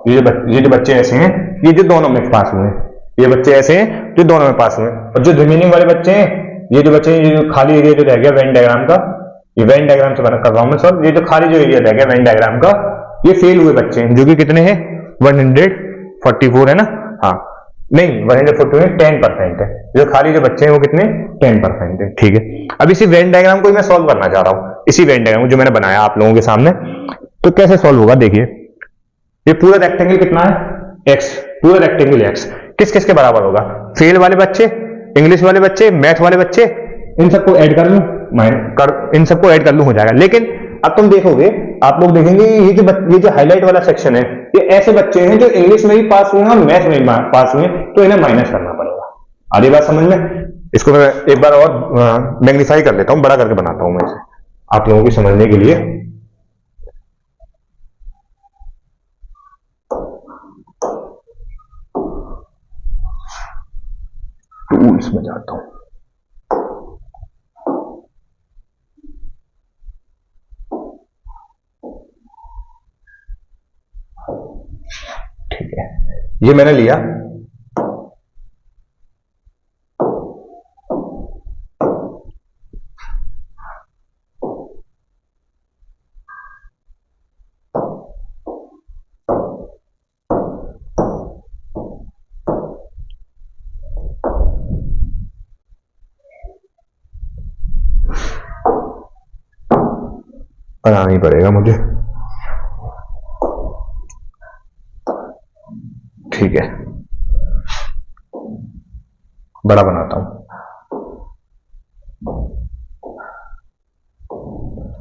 ये जो बच्चे ऐसे हैं ये जो दोनों में पास हुए, ये बच्चे ऐसे हैं जो दोनों में पास हुए। और जो रिमेनिंग वाले बच्चे हैं, ये जो बच्चे ये जो खाली एरिया जो रह गया वेन डायग्राम का, ये वेन डायग्राम से बना कर रहा हूं मैं सॉल्व, ये जो खाली जो एरिया रह गया वेन डायग्राम का, ये फेल हुए बच्चे हैं, जो कि कितने हैं 144 है ना, हाँ नहीं 144 में 10% है, जो खाली जो बच्चे हैं वो कितने 10% है, ठीक है। अब इसी वेन डायग्राम को मैं सॉल्व करना चाह रहा हूं, इसी वेन डायग्राम जो मैंने बनाया आप लोगों के सामने। तो कैसे सॉल्व होगा देखिए, ये पूरा रेक्टेंगल कितना है एक्स, पूरा रेक्टेंगल एक्स किस किस के बराबर होगा, फेल वाले बच्चे, इंग्लिश वाले बच्चे, मैथ वाले बच्चे, इन सबको ऐड कर लूं, इन सबको ऐड कर लूं हो जाएगा। लेकिन अब तुम देखोगे, आप लोग देखेंगे ये जो हाईलाइट वाला सेक्शन है, ये ऐसे बच्चे हैं जो इंग्लिश में भी पास हुए हैं और मैथ में भी पास हुए हैं, तो इन्हें माइनस करना पड़ेगा। आधी बात समझ में। इसको मैं एक बार और मैग्नीफाई कर लेता हूं, बड़ा करके बनाता हूं मैं इसे आप लोगों की समझने के लिए। टूल्स में जाता हूं, ठीक है। ये मैंने लिया बनाना ही पड़ेगा मुझे, ठीक है। बड़ा बनाता हूं।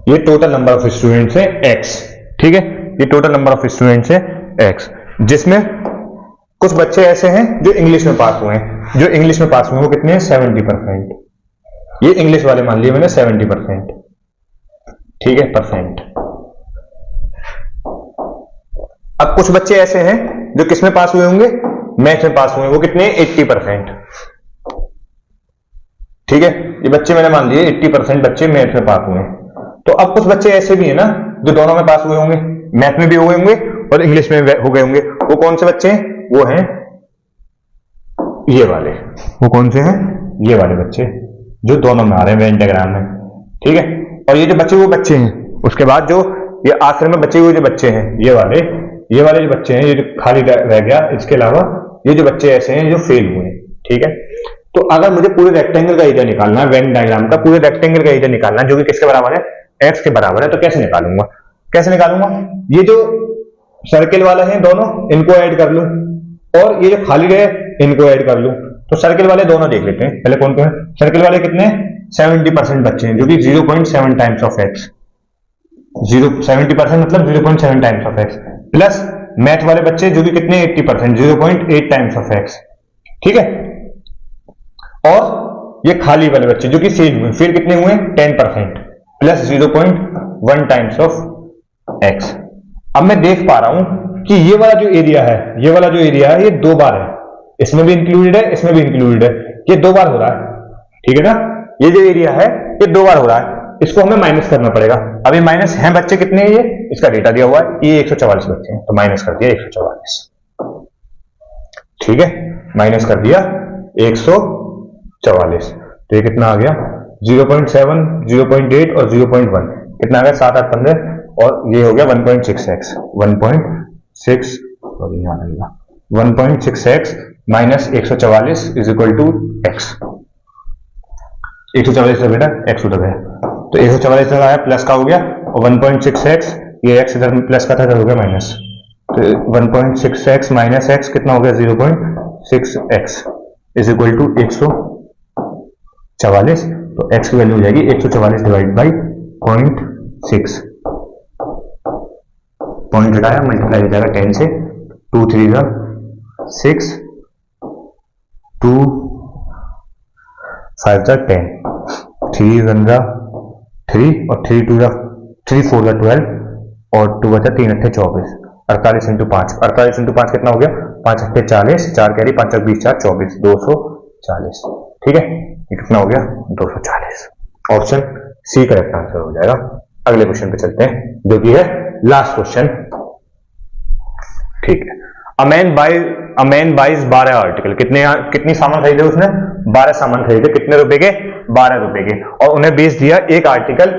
ये टोटल नंबर ऑफ स्टूडेंट्स है एक्स, ठीक है। ये टोटल नंबर ऑफ स्टूडेंट्स है एक्स, जिसमें कुछ बच्चे ऐसे हैं जो इंग्लिश में पास हुए हैं, जो इंग्लिश में पास हुए हैं वो कितने हैं 70%। ये इंग्लिश वाले मान लिए मैंने 70%, ठीक है परसेंट। अब कुछ बच्चे ऐसे हैं जो किस में पास हुए होंगे, मैथ में पास हुए, वो कितने 80%, ठीक है। ये बच्चे मैंने मान लिए 80% बच्चे मैथ में पास हुए हैं। तो अब कुछ बच्चे ऐसे भी है ना जो दोनों में पास हुए होंगे, मैथ में भी हुए होंगे और इंग्लिश में हो गए होंगे। वो कौन से बच्चे हैं, वो हैं ये वाले, वो कौन से हैं ये वाले बच्चे जो दोनों में आ रहे हैं वेन डायग्राम में, ठीक है। और ये जो बच्चे वो बच्चे हैं, उसके बाद जो ये आखिर में बचे हुए जो बच्चे हैं ये वाले जो बच्चे हैं, ये जो खाली रह गया, इसके अलावा ये जो बच्चे ऐसे हैं जो फेल हुए हैं, ठीक है। तो अगर मुझे पूरे रेक्टेंगल का एरिया निकालना है, वेन डायग्राम का पूरे रेक्टेंगल का एरिया निकालना है, जो कि किसके बराबर है एक्स के बराबर है, तो कैसे निकालूंगा, ये जो सर्किल वाला है दोनों इनको ऐड कर लूं और ये जो खाली रहे इनको ऐड कर लूं। तो सर्किल वाले दोनों देख लेते हैं पहले कौन कौन है। सर्किल वाले कितने 70% बच्चे हैं, जो कि 0.7 टाइम्स ऑफ एक्स, 70% मतलब 0.7 times of x, plus math वाले बच्चे जो कि कितने 80%, 0.8 टाइम्स ऑफ एक्स, ठीक है। और ये खाली वाले बच्चे जो कि फेल हुए, फेल कितने हुए 10%, प्लस 0.1 टाइम्स ऑफ एक्स। अब मैं देख पा रहा हूं कि ये वाला जो एरिया है ये 2 बार है, इसमें भी इंक्लूडेड है, इसमें भी इंक्लूडेड है, ये 2 बार हो रहा है, ठीक है ना। ये जो एरिया है ये 2 बार हो रहा है, इसको हमें माइनस करना पड़ेगा। अभी माइनस हैं बच्चे कितने हैं, ये इसका डेटा दिया हुआ है, ये 144 बच्चे हैं, तो माइनस कर दिया 144, ठीक है, माइनस कर दिया 144। तो ये कितना आ गया 0.7, 0.8 और 0.1, कितना आ गया 7, 8, 15, और ये हो गया 1.6x, 1.6 और यहाँ लगेगा 1.6x minus 144 is equal to x. 144 से बेटा x उधर गया, तो 144 से आया प्लस का हो गया, और 1.6x ये x इधर प्लस का था, इधर हो गया माइनस, तो 1.6x माइनस x कितना हो गया 0.6x इज इक्वल टू 144। तो x की वैल्यू हो जाएगी 144 डिवाइड बाई 0.6, पॉइंट हटाया मल्टीप्लाई हो जाएगा 10 से, 2 3 6, 2 5 10, 3 1 3 और 3 2 3 4 12 और 2 बचा 3 8 24, 48 इंटू 5, 48 इंटू 5 कितना हो गया 5 8 40, 4 कैरी 5 20 4 24, 240, ठीक है, ये कितना हो गया 240। ऑप्शन सी करेक्ट आंसर हो जाएगा। अगले क्वेश्चन पे चलते हैं जो कि है लास्ट क्वेश्चन, ठीक है। अ मैन बाइज 12 आर्टिकल, कितनी सामान खरीदे उसने 12 सामान खरीदे, कितने रुपए के 12 रुपए के, और उन्हें बेच दिया एक आर्टिकल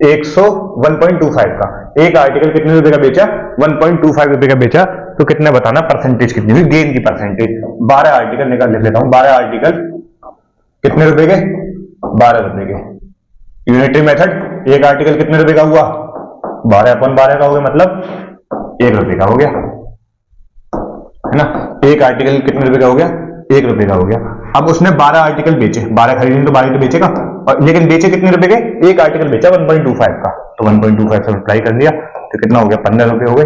1.25 का। एक आर्टिकल कितने रुपए का बेचा 1.25 रुपए का बेचा, तो कितने बताना परसेंटेज कितनी हुई, गेन की परसेंटेज। 12 आर्टिकल निकाल लिख लेता हूं, 12 आर्टिकल कितने रुपए के 12 रुपए के। यूनिटरी मेथड, एक आर्टिकल कितने रुपए का हुआ 12/12 का हो गया, मतलब 1 रुपए का हो गया, है ना। एक आर्टिकल कितने रुपए का हो गया 1 रुपए का हो गया। अब उसने 12 आर्टिकल बेचे, 12 खरीदे तो 12 तो बेचेगा, और लेकिन बेचे कितने रुपए के, एक आर्टिकल बेचा 1.25 का, तो 1.25 से मल्टीप्लाई कर दिया तो कितना हो गया 15 रुपए हो गए।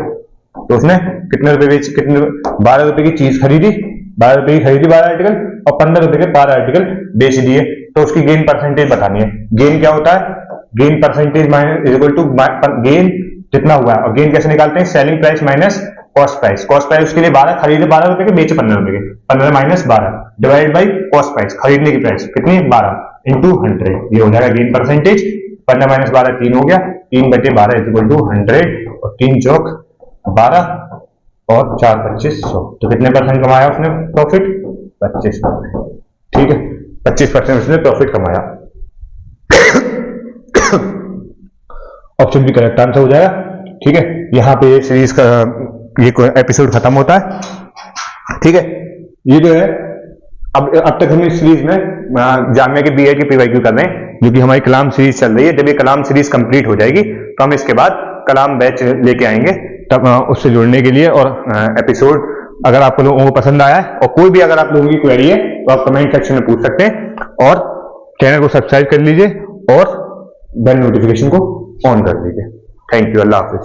तो उसने कितने रुपए बेचे, कितने 12 रुपए की चीज खरीदी, 12 रुपए की खरीदी 12 आर्टिकल, और 15 रुपए के 12 आर्टिकल बेच दिए, तो उसकी गेन परसेंटेज बतानी है। गेन क्या होता है, gain percentage minus equal to gain जितना हुआ है, और गेन कैसे निकालते हैं, selling price minus cost price. Cost price उसके लिए 12 खरीदे 12 रुपए के, बेचे 15 रुपए के, 15 minus 12 divide by cost price, खरीदने की प्राइस कितनी 12 इंटू 100, ये हो जाएगा गेन परसेंटेज। 15 माइनस 12 3 हो गया, 3/12 इज इक्वल टू 100, और 3 चौक 12 और 4 2500, तो कितने परसेंट कमाया उसने प्रॉफिट 25%, ठीक है, 25% उसने प्रॉफिट कमाया। ऑप्शन भी करेक्ट आंसर हो जाएगा, ठीक है। यहां पे ये सीरीज का ये एपिसोड खत्म होता है, ठीक है। ये जो है अब तक हम इस सीरीज में जामिया के बीए की पीवाईक्यू कर रहे हैं, जो कि हमारी कलाम सीरीज चल रही है। जब ये कलाम सीरीज कंप्लीट हो जाएगी तो हम इसके बाद कलाम बैच लेके आएंगे, तब उससे जुड़ने के लिए। और एपिसोड अगर आप लोगों को पसंद आया है, और कोई भी अगर आप लोगों की क्वेरी है तो आप कमेंट सेक्शन में पूछ सकते हैं, और चैनल को सब्सक्राइब कर लीजिए और बेल नोटिफिकेशन को ऑन कर दीजिए। Thank you, Allah Hafiz.